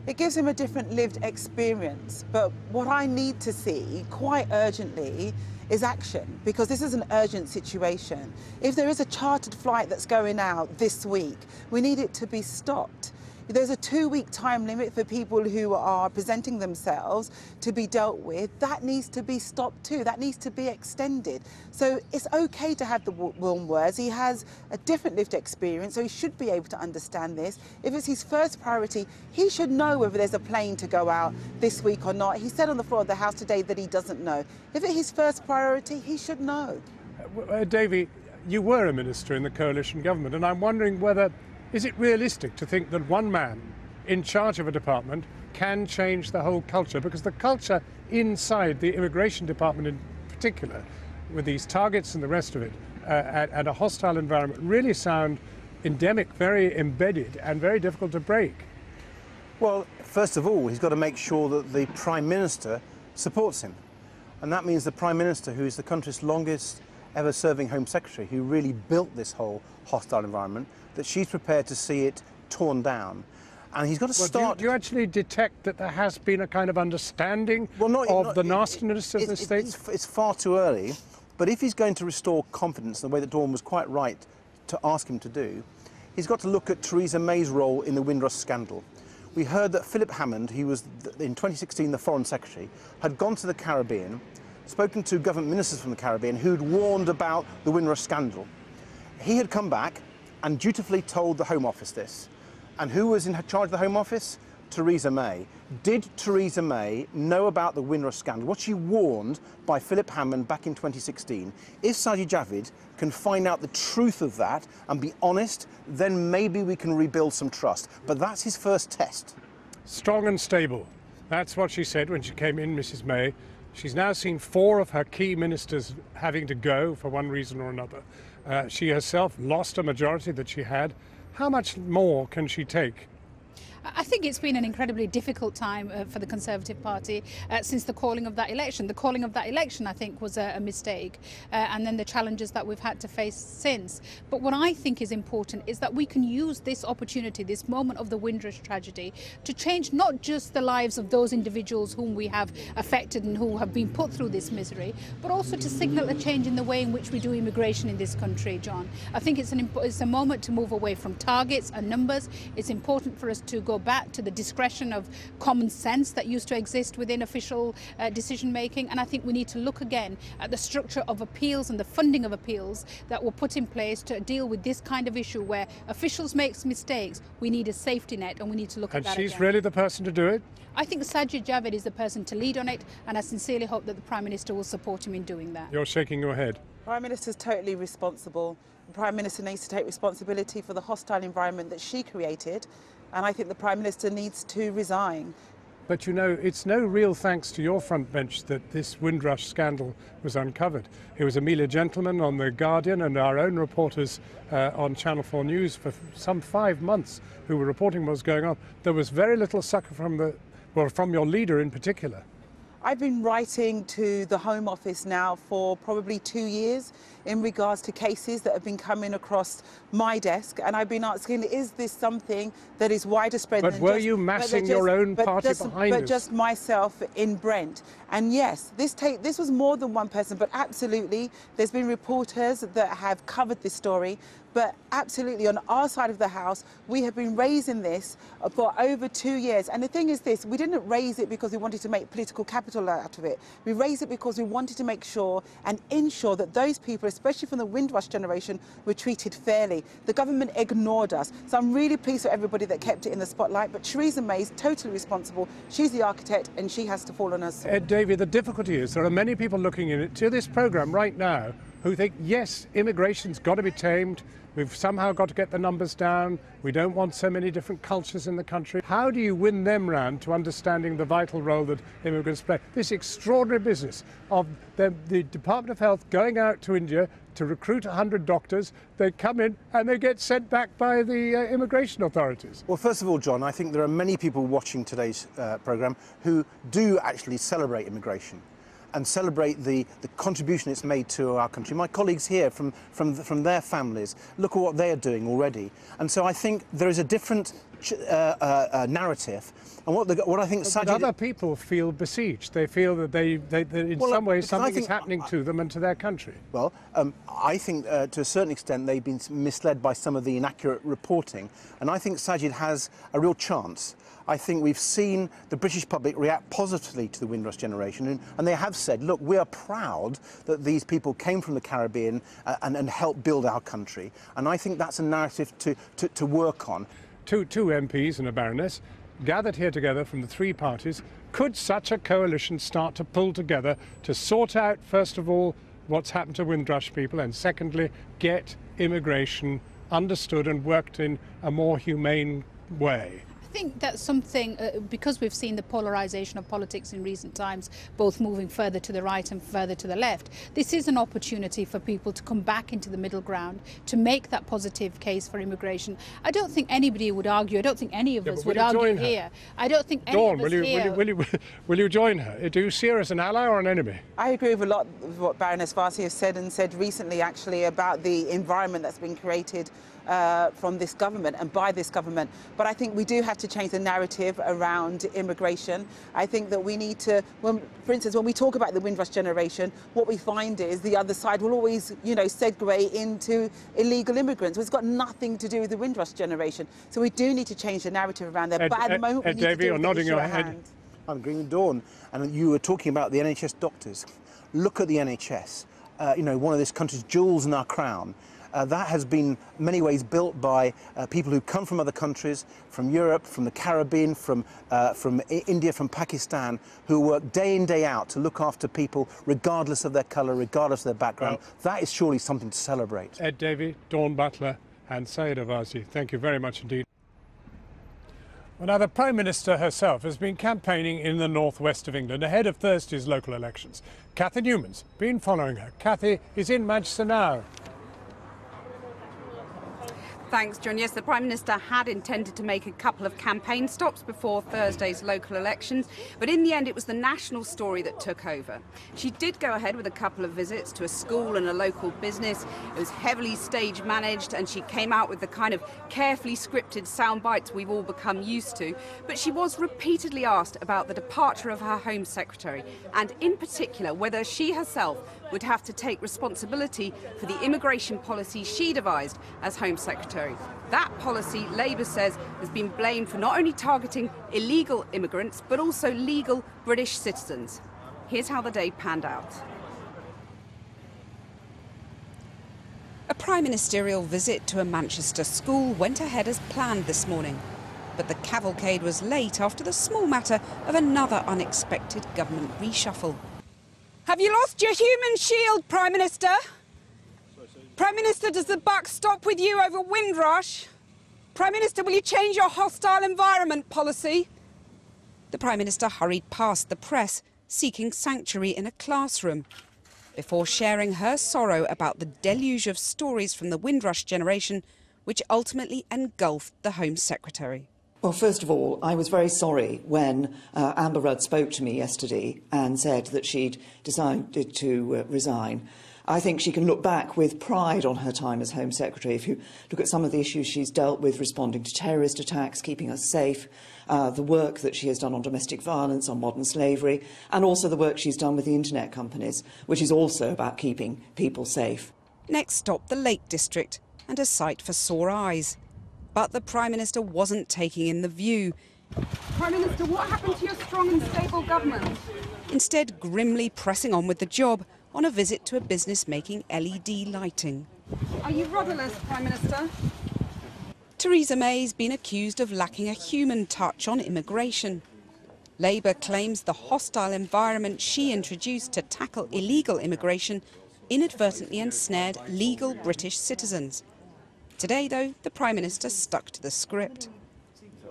It gives him a different lived experience, but what I need to see quite urgently is action, because this is an urgent situation. If there is a chartered flight that's going out this week, we need it to be stopped. There's a 2-week time limit for people who are presenting themselves to be dealt with. That needs to be stopped too. That needs to be extended. So it's okay to have the warm words. He has a different lived experience, so he should be able to understand this. If it's his first priority, he should know whether there's a plane to go out this week or not. He said on the floor of the House today that he doesn't know. If it's his first priority, he should know. Davy, you were a minister in the coalition government, and I'm wondering whether, is it realistic to think that one man in charge of a department can change the whole culture? Because the culture inside the immigration department in particular, with these targets and the rest of it, and a hostile environment, really sound endemic, very embedded and very difficult to break. Well, first of all, he's got to make sure that the Prime Minister supports him. And that means the Prime Minister, who is the country's longest ever serving Home Secretary, who really built this whole hostile environment, that she's prepared to see it torn down. And he's got to start... Do you actually detect that there has been a kind of understanding of the nastiness of the state? It's far too early, but if he's going to restore confidence in the way that Dawn was quite right to ask him to do, he's got to look at Theresa May's role in the Windrush scandal. We heard that Philip Hammond, who was in 2016 the Foreign Secretary, had gone to the Caribbean, spoken to government ministers from the Caribbean who'd warned about the Windrush scandal. He had come back and dutifully told the Home Office this. And who was in charge of the Home Office? Theresa May. Did Theresa May know about the Windrush scandal? Was she warned by Philip Hammond back in 2016? If Sajid Javid can find out the truth of that and be honest, then maybe we can rebuild some trust. But that's his first test. Strong and stable. That's what she said when she came in, Mrs May. She's now seen 4 of her key ministers having to go for one reason or another. She herself lost a majority that she had. How much more can she take? I think it's been an incredibly difficult time for the Conservative Party since the calling of that election. The calling of that election, I think, was a mistake, and then the challenges that we've had to face since. But what I think is important is that we can use this opportunity, this moment of the Windrush tragedy, to change not just the lives of those individuals whom we have affected and who have been put through this misery, but also to signal a change in the way in which we do immigration in this country, John. I think it's a moment to move away from targets and numbers. It's important for us to go back to the discretion of common sense that used to exist within official decision making, and I think we need to look again at the structure of appeals and the funding of appeals that were put in place to deal with this kind of issue where officials make mistakes. We need a safety net, and we need to look at that And she's again. really the person to do it? I think Sajid Javid is the person to lead on it, and I sincerely hope that the Prime Minister will support him in doing that. You're shaking your head. Prime Minister's totally responsible. The Prime Minister needs to take responsibility for the hostile environment that she created, and I think the Prime Minister needs to resign. But you know, it's no real thanks to your front bench that this Windrush scandal was uncovered. It was Amelia Gentleman on The Guardian and our own reporters on Channel 4 News for some 5 months who were reporting what was going on. There was very little succour from your leader in particular. I've been writing to the Home Office now for probably 2 years in regards to cases that have been coming across my desk, and I've been asking, is this something that is wider spread But than were just, you massing your own party behind us? But just myself in Brent. And yes, this was more than one person, but absolutely, there's been reporters that have covered this story. But absolutely, on our side of the house, we have been raising this for over 2 years. And the thing is this, we didn't raise it because we wanted to make political capital out of it. We raised it because we wanted to make sure and ensure that those people, especially from the Windrush generation, were treated fairly. The government ignored us. So I'm really pleased for everybody that kept it in the spotlight. But Theresa May is totally responsible. She's the architect, and she has to fall on her sword. David, the difficulty is there are many people looking into this programme right now who think, yes, immigration's got to be tamed. We've somehow got to get the numbers down. We don't want so many different cultures in the country. How do you win them round to understanding the vital role that immigrants play? This extraordinary business of the Department of Health going out to India to recruit 100 doctors. They come in and they get sent back by the immigration authorities. Well, first of all, John, I think there are many people watching today's programme who do actually celebrate immigration. and celebrate the contribution it's made to our country. My colleagues here from their families, look at what they are doing already. And so I think there is a different narrative. And what I think But other people feel besieged. They feel that that in some ways something is happening to them and to their country. Well, I think to a certain extent they've been misled by some of the inaccurate reporting. And I think Sajid has a real chance. I think we've seen the British public react positively to the Windrush generation, and they have said, look, we are proud that these people came from the Caribbean and helped build our country. And I think that's a narrative to work on. Two MPs and a Baroness gathered here together from the three parties. Could such a coalition start to pull together to sort out, first of all, what's happened to Windrush people, and secondly, get immigration understood and worked in a more humane way? I think that's something, because we've seen the polarisation of politics in recent times, both moving further to the right and further to the left, this is an opportunity for people to come back into the middle ground, to make that positive case for immigration. I don't think anybody would argue, I don't think any of us would argue here. I don't think any of us here... Will you join her? Do you see her as an ally or an enemy? I agree with a lot of what Baroness Varsi has said, and said recently actually about the environment that's been created from this government and by this government. But I think we do have to change the narrative around immigration. I think that we need to, for instance, when we talk about the Windrush generation, what we find is the other side will always, segue into illegal immigrants. Well, it's got nothing to do with the Windrush generation. So we do need to change the narrative around there. But at the moment, we need to do nodding your head. I'm agreeing with Dawn. And you were talking about the NHS doctors. Look at the NHS. One of this country's jewels in our crown. That has been, in many ways, built by people who come from other countries, from Europe, from the Caribbean, from India, from Pakistan, who work day in, day out to look after people regardless of their colour, regardless of their background. Well, that is surely something to celebrate. Ed Davey, Dawn Butler and Sajid Javid, thank you very much indeed. Well, now, the Prime Minister herself has been campaigning in the northwest of England ahead of Thursday's local elections. Cathy Newman's been following her. Cathy is in Manchester now. Thanks, John. Yes, the Prime Minister had intended to make a couple of campaign stops before Thursday's local elections, but in the end it was the national story that took over. She did go ahead with a couple of visits to a school and a local business. It was heavily stage managed, and she came out with the kind of carefully scripted sound bites we've all become used to. But she was repeatedly asked about the departure of her Home Secretary, and in particular whether she herself would have to take responsibility for the immigration policy she devised as Home Secretary. That policy, Labour says, has been blamed for not only targeting illegal immigrants, but also legal British citizens. Here's how the day panned out. A prime ministerial visit to a Manchester school went ahead as planned this morning. But the cavalcade was late after the small matter of another unexpected government reshuffle. Have you lost your human shield, Prime Minister? Prime Minister, does the buck stop with you over Windrush? Prime Minister, will you change your hostile environment policy? The Prime Minister hurried past the press, seeking sanctuary in a classroom, before sharing her sorrow about the deluge of stories from the Windrush generation, which ultimately engulfed the Home Secretary. Well, first of all, I was very sorry when Amber Rudd spoke to me yesterday and said that she'd decided to resign. I think she can look back with pride on her time as Home Secretary. If you look at some of the issues she's dealt with, responding to terrorist attacks, keeping us safe, the work that she has done on domestic violence, on modern slavery, and also the work she's done with the internet companies, which is also about keeping people safe. Next stop, the Lake District, and a sight for sore eyes. But the Prime Minister wasn't taking in the view. Prime Minister, what happened to your strong and stable government? Instead, grimly pressing on with the job on a visit to a business making LED lighting. Are you rudderless, Prime Minister? Theresa May's been accused of lacking a human touch on immigration. Labour claims the hostile environment she introduced to tackle illegal immigration inadvertently ensnared legal British citizens. Today, though, the Prime Minister stuck to the script.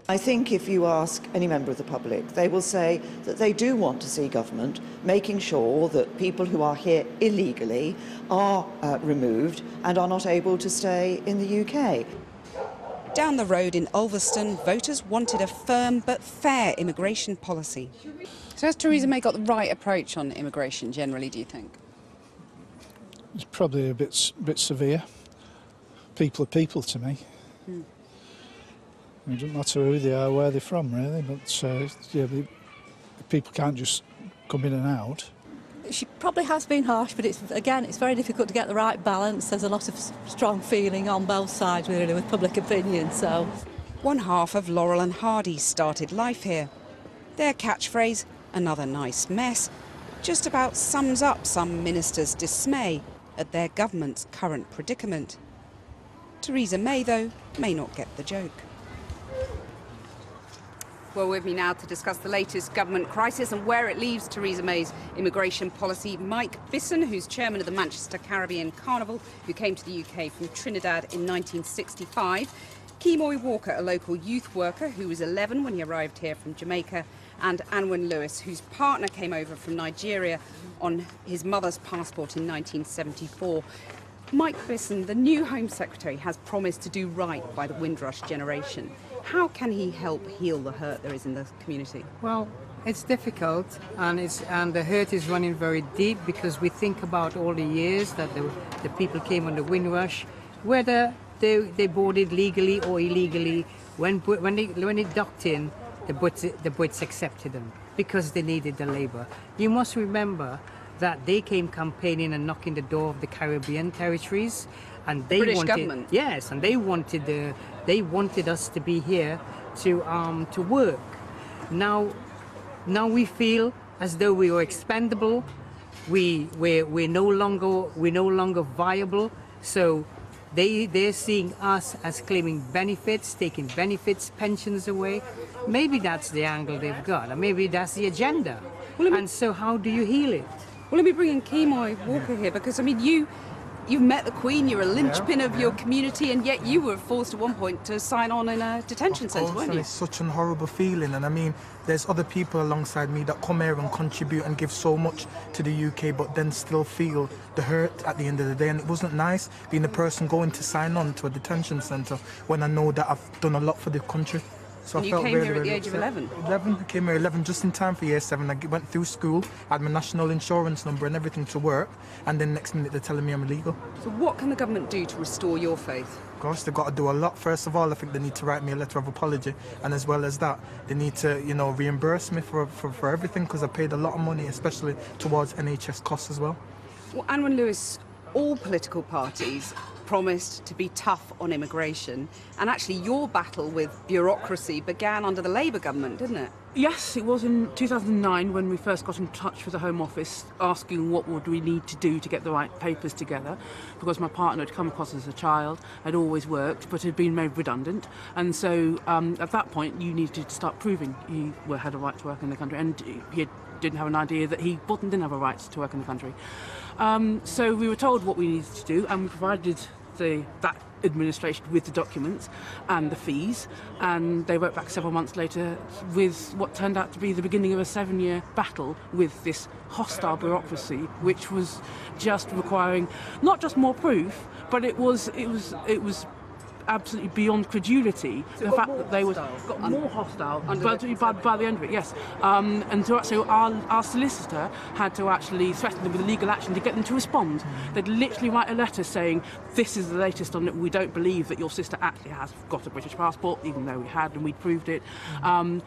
I think if you ask any member of the public, they will say that they do want to see government making sure that people who are here illegally are removed and are not able to stay in the UK. Down the road in Ulverston, voters wanted a firm but fair immigration policy. So has Theresa May got the right approach on immigration generally, do you think? It's probably a bit severe. People are people to me. It doesn't matter who they are, where they're from, really, but yeah, people can't just come in and out. She probably has been harsh, but it's very difficult to get the right balance. There's a lot of strong feeling on both sides, really, with public opinion, so... One half of Laurel and Hardy started life here. Their catchphrase, "another nice mess," just about sums up some ministers' dismay at their government's current predicament. Theresa May, though, may not get the joke. Well, with me now to discuss the latest government crisis and where it leaves Theresa May's immigration policy, Mike Bisson, who's chairman of the Manchester Caribbean Carnival, who came to the UK from Trinidad in 1965. Kemoy Walker, a local youth worker who was 11 when he arrived here from Jamaica, and Anwen Lewis, whose partner came over from Nigeria on his mother's passport in 1974. Mike Bisson, the new Home Secretary, has promised to do right by the Windrush generation. How can he help heal the hurt there is in the community? Well, it's difficult, and the hurt is running very deep, because we think about all the years that the people came on the Windrush, whether they boarded legally or illegally. When they docked in, the Brits accepted them because they needed the labour. You must remember that they came campaigning and knocking the door of the Caribbean territories, and they British wanted, government. yes, and they wanted us to be here to work. Now we feel as though we were expendable. We're no longer viable. So they're seeing us as claiming benefits, taking benefits, pensions away. Maybe that's the angle they've got, and maybe that's the agenda. And so how do you heal it? Well, let me bring in Kemoy Walker here, because, I mean, you've met the Queen, you're a linchpin of your community, and yet you were forced at one point to sign on in a detention centre, weren't you? It's such a horrible feeling, and I mean, there's other people alongside me that come here and contribute and give so much to the UK, but then still feel the hurt at the end of the day. And it wasn't nice being the person going to sign on to a detention centre when I know that I've done a lot for the country. So and I you felt came really, here at the really age of upset. 11? I came here 11, just in time for year 7. I went through school, I had my national insurance number and everything to work, and then next minute they're telling me I'm illegal. So what can the government do to restore your faith? Gosh, they've got to do a lot. First of all, I think they need to write me a letter of apology, and as well as that, they need to, reimburse me for everything, because I paid a lot of money, especially towards NHS costs as well. Well, Anwen Lewis, all political parties promised to be tough on immigration, and actually your battle with bureaucracy began under the Labour government, didn't it? Yes, it was in 2009 when we first got in touch with the Home Office asking what would we need to do to get the right papers together, because my partner had come across as a child, had always worked but had been made redundant, and so at that point you needed to start proving you had a right to work in the country, and he didn't have an idea that he didn't have a right to work in the country. So we were told what we needed to do, and we provided that administration with the documents and the fees, and they wrote back several months later with what turned out to be the beginning of a 7-year battle with this hostile bureaucracy, which was just requiring not just more proof, but it was absolutely beyond credulity, the fact that they got more hostile by the end of it, yes. And so our solicitor had to actually threaten them with legal action to get them to respond. They'd literally write a letter saying, this is the latest on it, we don't believe that your sister actually has got a British passport, even though we had and we'd proved it. And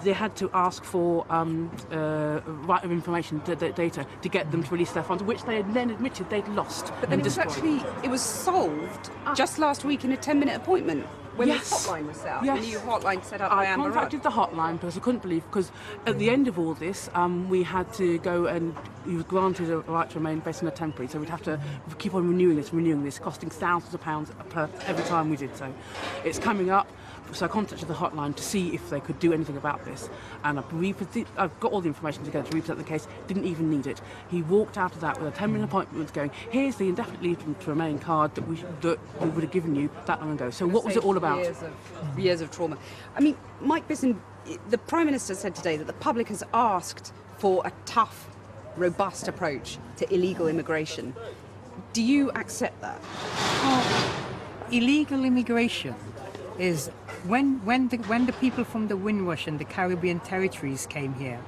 they had to ask for right of information data to get them to release their funds, which they had then admitted they'd lost. But then it was solved just last week in a 10-minute appointment when the hotline was set up. Yes. The new hotline set up by Amber Rudd. I contacted the hotline because I couldn't believe, because at the end of all this we had to go, and he was granted a right to remain based on a temporary, so we'd have to keep on renewing this, costing thousands of pounds every time we did so. It's coming up. So I contacted the hotline to see if they could do anything about this, and I've got all the information together to represent the case, didn't even need it. He walked out of that with a 10-minute appointment going, here's the indefinite leave to remain card that we would have given you that long ago. So what was it all about? Years of trauma. I mean, Mike Bisson, the Prime Minister said today that the public has asked for a tough, robust approach to illegal immigration. Do you accept that? illegal immigration is when the people from the Windrush and the Caribbean territories came here,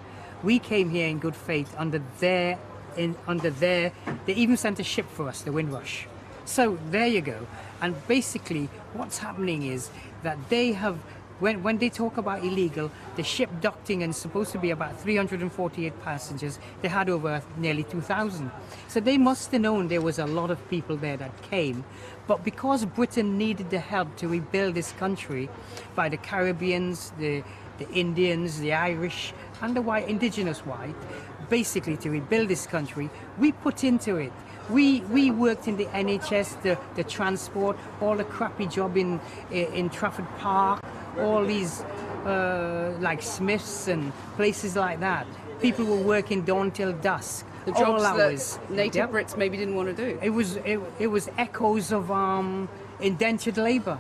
we came here in good faith under their, they even sent a ship for us, the Windrush. So there you go. And basically what's happening is that they have, when they talk about illegal, the ship docked in and supposed to be about 348 passengers. They had over nearly 2,000. So they must have known there was a lot of people there that came. But because Britain needed the help to rebuild this country by the Caribbeans, the Indians, the Irish, and the white, indigenous white, basically to rebuild this country, we put into it. We worked in the NHS, the transport, all the crappy job in Trafford Park, all these like Smiths and places like that. People were working dawn till dusk. The jobs that native Brits maybe didn't want to do. It was echoes of indentured labour.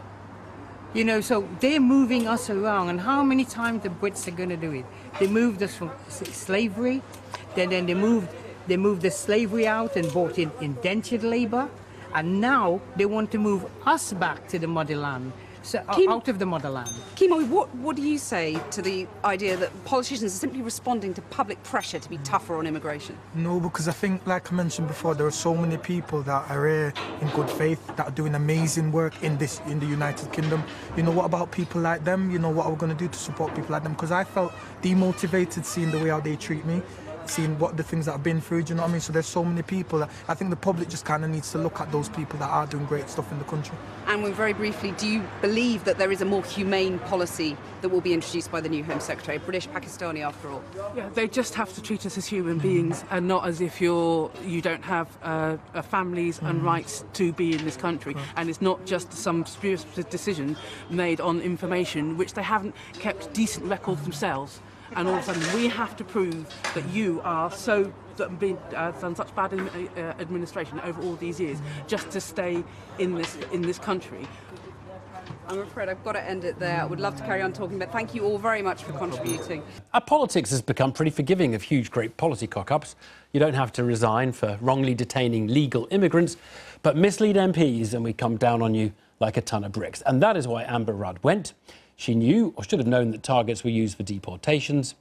You know, so they're moving us around, and how many times the Brits are going to do it? They moved us from slavery, then they moved the slavery out and brought in indentured labour, and now they want to move us back to the motherland, so out of the motherland. Kimo, what do you say to the idea that politicians are simply responding to public pressure to be tougher on immigration? No, because I think, like I mentioned before, there are so many people that are here in good faith, that are doing amazing work in the United Kingdom. You know, what about people like them? You know, what are we going to do to support people like them? Because I felt demotivated seeing the way how they treat me, seeing what the things that I've been through, do you know what I mean? So there's so many people that I think the public just kind of needs to look at those people that are doing great stuff in the country. And very briefly, do you believe that there is a more humane policy that will be introduced by the new Home Secretary, British Pakistani after all? Yeah, they just have to treat us as human beings and not as if you don't have families and rights to be in this country. And it's not just some spurious decision made on information which they haven't kept decent records themselves. And all of a sudden we have to prove that you are done such bad administration over all these years just to stay in this country. I'm afraid I've got to end it there. I would love to carry on talking, but thank you all very much for contributing. Our politics has become pretty forgiving of huge, great policy cock-ups. You don't have to resign for wrongly detaining legal immigrants, but mislead MPs and we come down on you like a ton of bricks. And that is why Amber Rudd went. She knew, or should have known, that targets were used for deportations,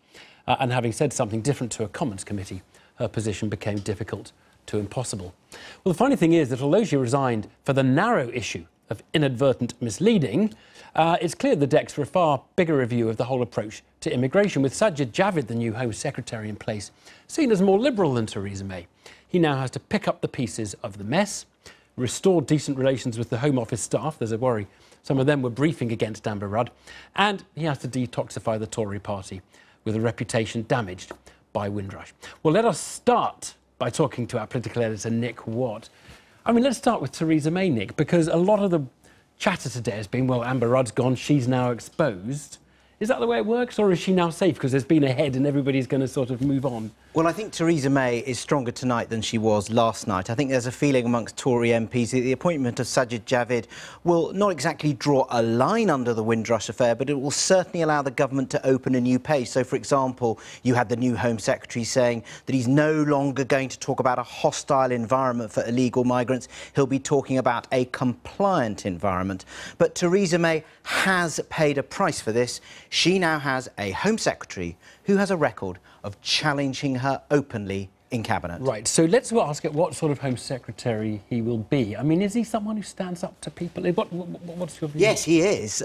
and having said something different to a Commons committee, her position became difficult to impossible. Well, the funny thing is that although she resigned for the narrow issue of inadvertent misleading, it's clear the decks for a far bigger review of the whole approach to immigration, with Sajid Javid, the new Home Secretary in place, seen as more liberal than Theresa May. He now has to pick up the pieces of the mess, restore decent relations with the Home Office staff. There's a worry some of them were briefing against Amber Rudd, and he has to detoxify the Tory party with a reputation damaged by Windrush. Well, let us start by talking to our political editor, Nick Watt. I mean, let's start with Theresa May, Nick, because a lot of the chatter today has been, well, Amber Rudd's gone, she's now exposed. Is that the way it works, or is she now safe because there's been a head and everybody's going to sort of move on? Well, I think Theresa May is stronger tonight than she was last night. I think there's a feeling amongst Tory MPs that the appointment of Sajid Javid will not exactly draw a line under the Windrush affair, but it will certainly allow the government to open a new page. So, for example, you had the new Home Secretary saying that he's no longer going to talk about a hostile environment for illegal migrants. He'll be talking about a compliant environment. But Theresa May has paid a price for this. She now has a Home Secretary who has a record of challenging her openly in Cabinet. Right, so let's ask it what sort of Home Secretary he will be. I mean, is he someone who stands up to people? What's your view? Yes, he is.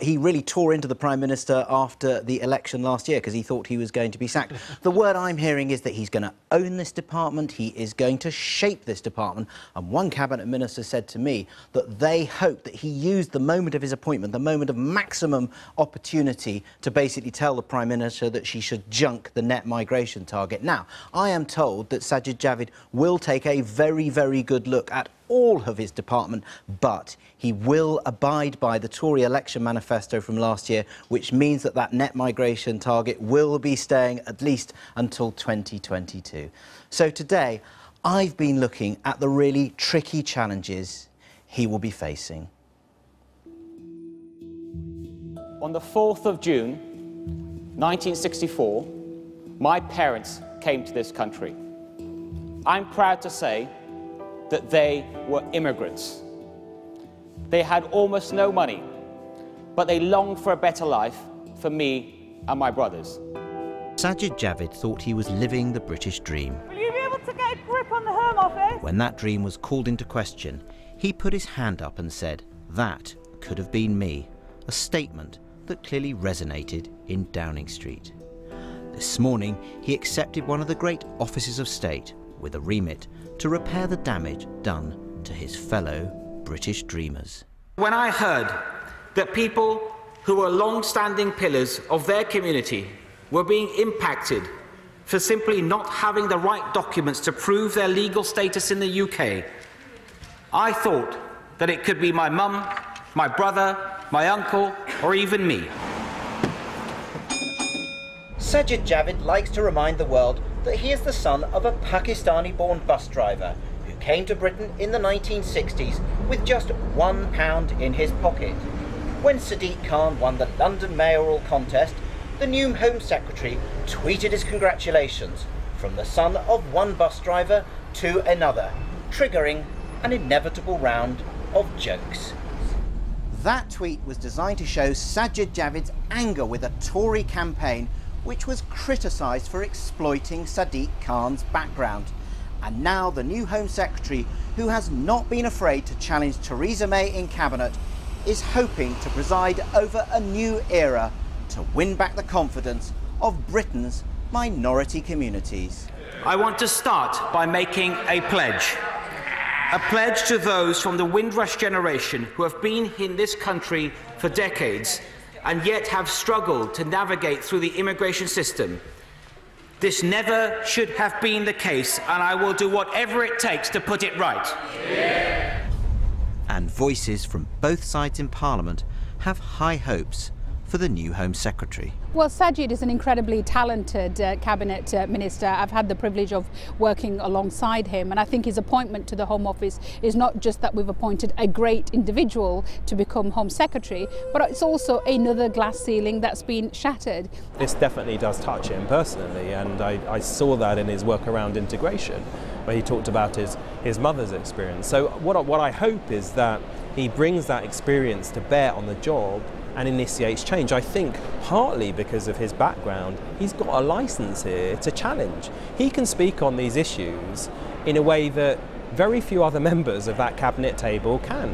He really tore into the Prime Minister after the election last year because he thought he was going to be sacked. The word I'm hearing is that he's going to own this department, he is going to shape this department, and one Cabinet Minister said to me that they hope that he used the moment of his appointment, the moment of maximum opportunity, to basically tell the Prime Minister that she should junk the net migration target. Now, I am told that Sajid Javid will take a very, very good look at all of his department, but he will abide by the Tory election manifesto from last year, which means that that net migration target will be staying at least until 2022. So today, I've been looking at the really tricky challenges he will be facing. On the 4th of June, 1964, my parents came to this country. I'm proud to say that they were immigrants. They had almost no money, but they longed for a better life for me and my brothers. Sajid Javid thought he was living the British dream. Will you be able to get a grip on the Home Office? When that dream was called into question, he put his hand up and said, "That could have been me," a statement that clearly resonated in Downing Street. This morning, he accepted one of the great offices of state with a remit to repair the damage done to his fellow British dreamers. When I heard that people who were long-standing pillars of their community were being impacted for simply not having the right documents to prove their legal status in the UK, I thought that it could be my mum, my brother, my uncle, or even me. Sajid Javid likes to remind the world that he is the son of a Pakistani-born bus driver who came to Britain in the 1960s with just £1 in his pocket. When Sadiq Khan won the London mayoral contest, the new Home Secretary tweeted his congratulations from the son of one bus driver to another, triggering an inevitable round of jokes. That tweet was designed to show Sajid Javid's anger with a Tory campaign which was criticised for exploiting Sadiq Khan's background. And now the new Home Secretary, who has not been afraid to challenge Theresa May in Cabinet, is hoping to preside over a new era to win back the confidence of Britain's minority communities. I want to start by making a pledge. A pledge to those from the Windrush generation who have been in this country for decades and yet have struggled to navigate through the immigration system. This never should have been the case, and I will do whatever it takes to put it right. Yeah. And voices from both sides in Parliament have high hopes for the new Home Secretary. Well, Sajid is an incredibly talented cabinet minister. I've had the privilege of working alongside him, and I think his appointment to the Home Office is not just that we've appointed a great individual to become Home Secretary, but it's also another glass ceiling that's been shattered. This definitely does touch him personally, and I saw that in his work around integration, where he talked about his mother's experience. So what I hope is that he brings that experience to bear on the job and initiates change. I think partly because of his background, he's got a license here to challenge. He can speak on these issues in a way that very few other members of that cabinet table can.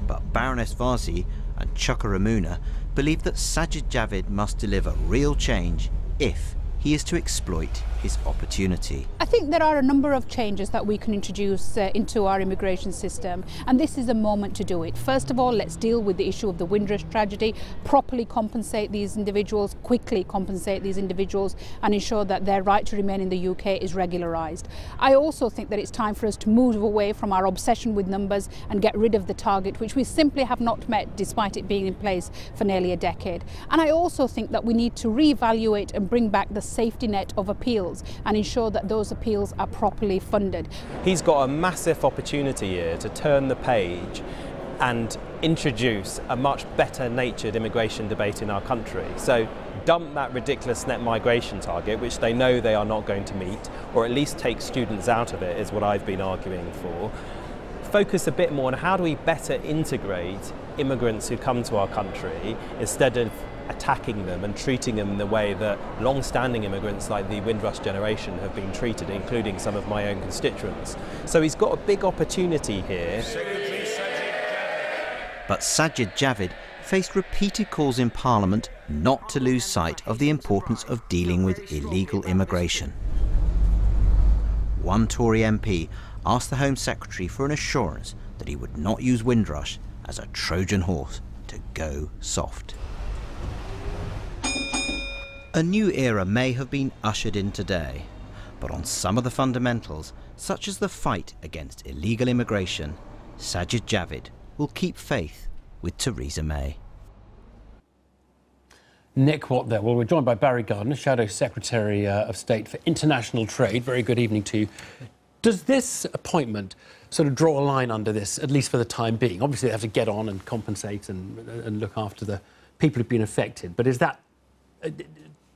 But Baroness Varsi and Chuka Ramuna believe that Sajid Javid must deliver real change if he is to exploit his opportunity. I think there are a number of changes that we can introduce into our immigration system, and this is a moment to do it. First of all, let's deal with the issue of the Windrush tragedy, properly compensate these individuals, quickly compensate these individuals, and ensure that their right to remain in the UK is regularised. I also think that it's time for us to move away from our obsession with numbers and get rid of the target, which we simply have not met despite it being in place for nearly a decade. And I also think that we need to reevaluate and bring back the safety net of appeals and ensure that those appeals are properly funded. He's got a massive opportunity here to turn the page and introduce a much better natured immigration debate in our country. So dump that ridiculous net migration target, which they know they are not going to meet, or at least take students out of it, is what I've been arguing for. Focus a bit more on how do we better integrate immigrants who come to our country instead of attacking them and treating them in the way that long-standing immigrants like the Windrush generation have been treated, including some of my own constituents. So he's got a big opportunity here. But Sajid Javid faced repeated calls in Parliament not to lose sight of the importance of dealing with illegal immigration. One Tory MP asked the Home Secretary for an assurance that he would not use Windrush as a Trojan horse to go soft. A new era may have been ushered in today, but on some of the fundamentals, such as the fight against illegal immigration, Sajid Javid will keep faith with Theresa May. Nick, what there? Well, we're joined by Barry Gardiner, Shadow Secretary of State for International Trade. Very good evening to you. Does this appointment sort of draw a line under this, at least for the time being? Obviously, they have to get on and compensate and look after the people who've been affected. But is that...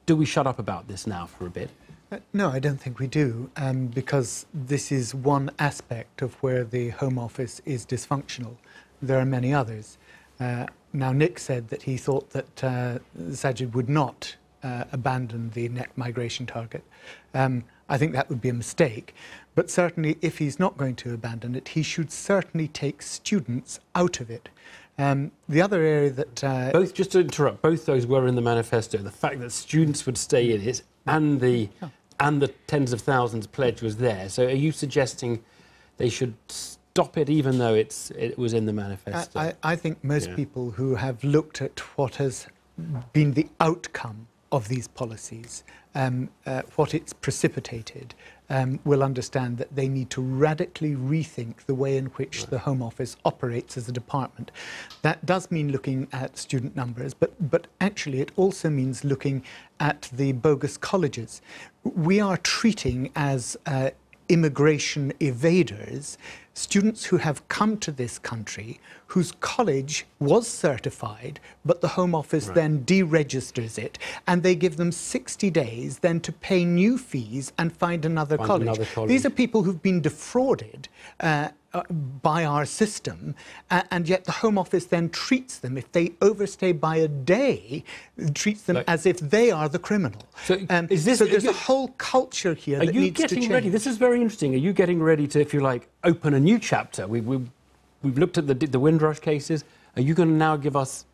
do we shut up about this now for a bit? No, I don't think we do, because this is one aspect of where the Home Office is dysfunctional. there are many others. Now, Nick said that he thought that Sajid would not abandon the net migration target. I think that would be a mistake. But certainly, if he's not going to abandon it, he should certainly take students out of it. The other area that... just to interrupt, both those were in the manifesto. The fact that students would stay in it and the tens of thousands pledge was there. So are you suggesting they should stop it even though it was in the manifesto? I think most people who have looked at what has been the outcome of these policies, what it's precipitated, will understand that they need to radically rethink the way in which the Home Office operates as a department. That does mean looking at student numbers, but actually it also means looking at the bogus colleges. We are treating as immigration evaders students who have come to this country whose college was certified, but the Home Office then deregisters it, and they give them 60 days then to pay new fees and find another college. These are people who've been defrauded by our system, and yet the Home Office then treats them, if they overstay by a day, treats them as if they are the criminal. So, so there's a whole culture here that needs to change. Are you getting ready? This is very interesting. Are you getting ready to, if you like, open a new chapter? We've looked at the Windrush cases. Are you going to now give us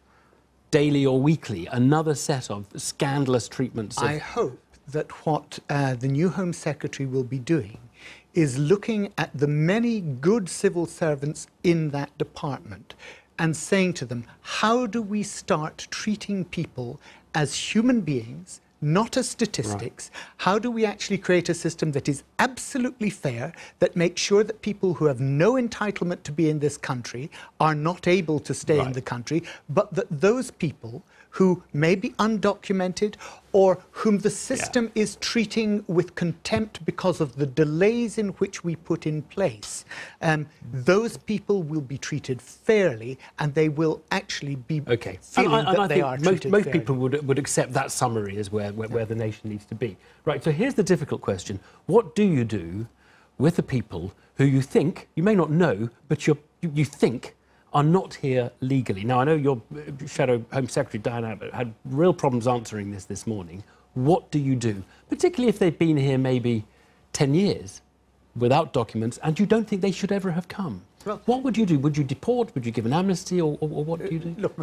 daily or weekly another set of scandalous treatments? I hope that what the new Home Secretary will be doing is looking at the many good civil servants in that department and saying to them, how do we start treating people as human beings, not as statistics? How do we actually create a system that is absolutely fair, that makes sure that people who have no entitlement to be in this country are not able to stay in the country, but that those people who may be undocumented or whom the system is treating with contempt because of the delays in which we put in place, those people will be treated fairly, and they will actually be feeling that they are treated fairly. Most people would accept that summary as where the nation needs to be. Right, so here's the difficult question. What do you do with the people who you think, you may not know, but you think are not here legally? Now, I know your Shadow Home Secretary, Diane Abbott, had real problems answering this morning. What do you do? Particularly if they've been here maybe 10 years without documents and you don't think they should ever have come. Well, what would you do? Would you deport? Would you give an amnesty? Or what do you do? Look,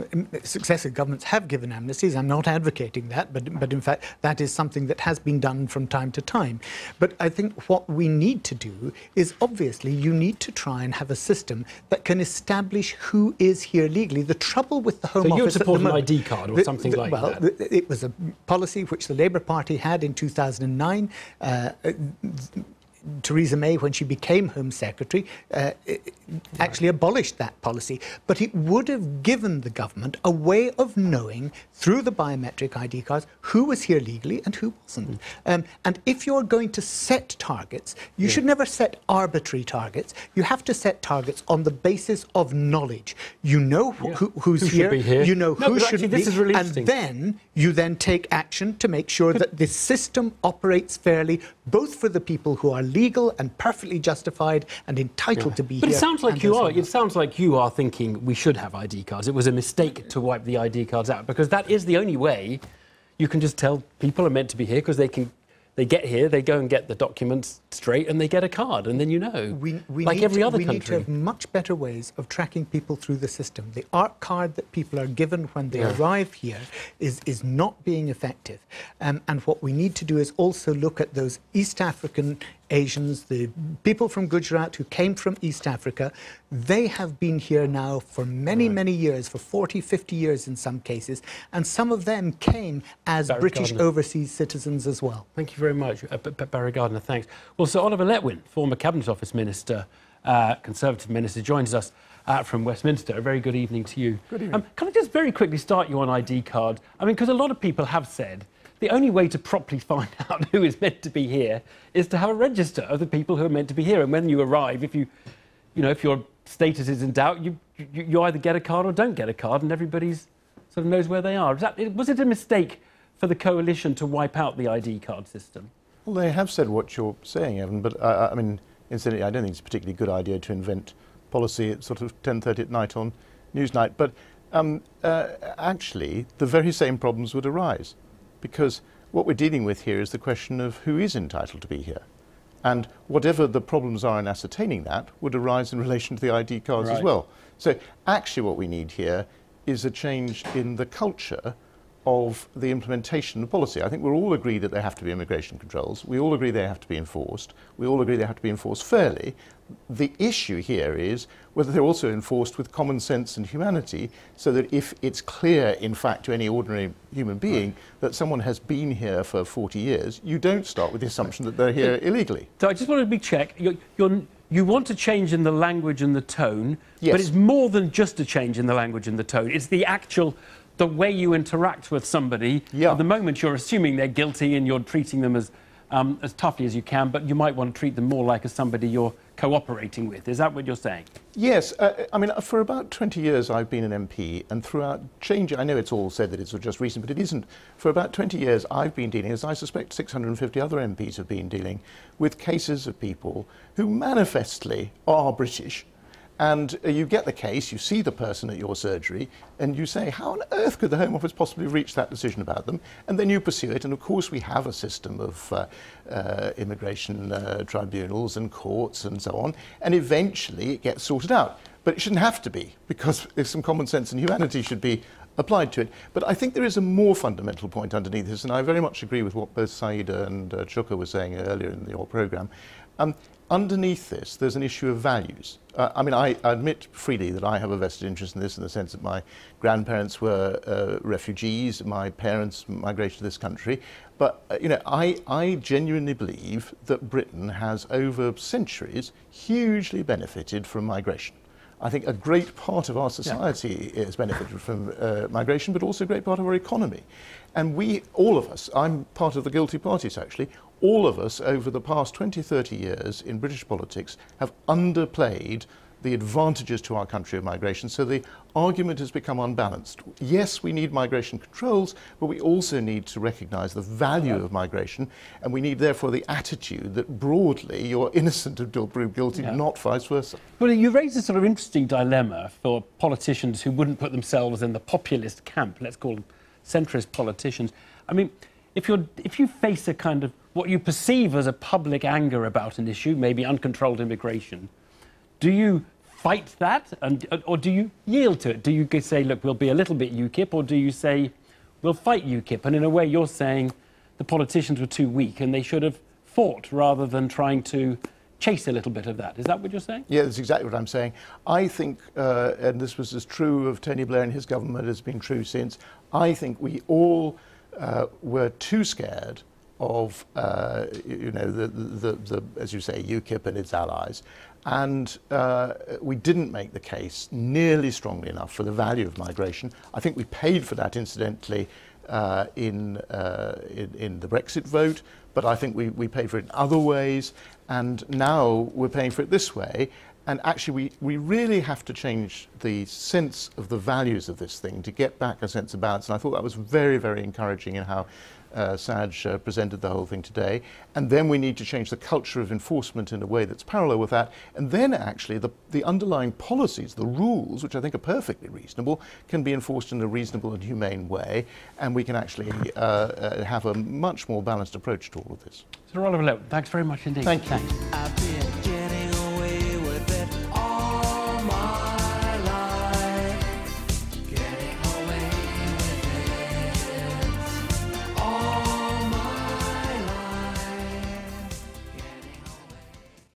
successive governments have given amnesties. I'm not advocating that, but in fact, that is something that has been done from time to time. But I think what we need to do is, obviously, you need to try and have a system that can establish who is here legally. The trouble with the Home Office... So you would support an ID card or something like that? Well, it was a policy which the Labour Party had in 2009. Theresa May, when she became Home Secretary, actually abolished that policy. But it would have given the government a way of knowing, through the biometric ID cards, who was here legally and who wasn't. And if you're going to set targets, you should never set arbitrary targets. You have to set targets on the basis of knowledge. You know who's here, you know who should be, and then you then take action to make sure that the system operates fairly, both for the people who are legal and perfectly justified and entitled to be here. But it sounds like it sounds like you are thinking we should have ID cards. It was a mistake to wipe the ID cards out, because that is the only way you can just tell people are meant to be here, because they get here, they go and get the documents straight, and they get a card, and then you know, like every other country. We need to have much better ways of tracking people through the system. The ARC card that people are given when they arrive here is not being effective. And what we need to do is also look at those East African Asians, the people from Gujarat who came from East Africa. They have been here now for many, many years, for 40, 50 years in some cases, and some of them came as British overseas citizens as well. Thank you very much, Barry Gardiner, thanks. Well, Sir Oliver Letwin, former Cabinet Office Minister, Conservative Minister, joins us from Westminster. A very good evening to you. Good evening. Can I just very quickly start you on ID card? I mean, because a lot of people have said the only way to properly find out who is meant to be here is to have a register of the people who are meant to be here. And when you arrive, if if your status is in doubt, you either get a card or don't get a card, and everybody's sort of knows where they are. Was it a mistake for the coalition to wipe out the ID card system? Well, they have said what you're saying, Evan, but I mean, incidentally, I don't think it's a particularly good idea to invent policy at sort of 10:30 at night on Newsnight. But actually, the very same problems would arise, because what we're dealing with here is the question of who is entitled to be here. And whatever the problems are in ascertaining that would arise in relation to the ID cards as well. So actually what we need here is a change in the culture of the implementation of policy. I think we're all agreed that there have to be immigration controls. We all agree they have to be enforced. We all agree they have to be enforced fairly. The issue here is whether they're also enforced with common sense and humanity, so that if it's clear, in fact, to any ordinary human being that someone has been here for 40 years, you don't start with the assumption that they're here illegally. So I just wanted to be check. You want to change in the language and the tone, yes, but it's more than just a change in the language and the tone. It's the way you interact with somebody. Yeah. At the moment, you're assuming they're guilty and you're treating them as toughly as you can, but you might want to treat them more like as somebody you're cooperating with. Is that what you're saying? Yes. I mean, for about 20 years I've been an MP, and throughout changing, I know it's all said that it's just recent, but it isn't. For about 20 years I've been dealing, as I suspect 650 other MPs have been dealing, with cases of people who manifestly are British. And you get the case, you see the person at your surgery, and you say, how on earth could the Home Office possibly reach that decision about them? And then you pursue it, and of course we have a system of immigration tribunals and courts and so on, and eventually it gets sorted out. But it shouldn't have to be, because if some common sense and humanity should be applied to it. But I think there is a more fundamental point underneath this, and I very much agree with what both Saida and Chuka were saying earlier in your programme. Underneath this, there's an issue of values. I mean, I admit freely that I have a vested interest in this, in the sense that my grandparents were refugees, my parents migrated to this country. But, you know, I genuinely believe that Britain has, over centuries, hugely benefited from migration. I think a great part of our society has benefited from migration, but also a great part of our economy. And we, all of us, I'm part of the guilty parties actually, all of us over the past 20, 30 years in British politics have underplayed the advantages to our country of migration, so the argument has become unbalanced. Yes, we need migration controls, but we also need to recognise the value of migration, and we need therefore the attitude that broadly you're innocent until proved guilty, not vice versa. Well, you raise a sort of interesting dilemma for politicians who wouldn't put themselves in the populist camp, let's call them centrist politicians. I mean, if you face a kind of what you perceive as a public anger about an issue, maybe uncontrolled immigration, do you fight that, or do you yield to it? Do you say, look, we'll be a little bit UKIP, or do you say, we'll fight UKIP? And in a way, you're saying the politicians were too weak and they should have fought rather than trying to chase a little bit of that. Is that what you're saying? Yeah, that's exactly what I'm saying. I think, and this was as true of Tony Blair and his government as been true since, I think we all were too scared of, you know, as you say, UKIP and its allies. And we didn't make the case nearly strongly enough for the value of migration. I think we paid for that, incidentally, in the Brexit vote, but I think we paid for it in other ways, and now we're paying for it this way. And actually, we really have to change the sense of the values of this thing to get back a sense of balance. And I thought that was very, very encouraging in how Saj presented the whole thing today. And then we need to change the culture of enforcement in a way that's parallel with that. And then actually the underlying policies, the rules, which I think are perfectly reasonable, can be enforced in a reasonable and humane way. And we can actually have a much more balanced approach to all of this. Sir Oliver Lowe, thanks very much indeed. Thank you. Thanks.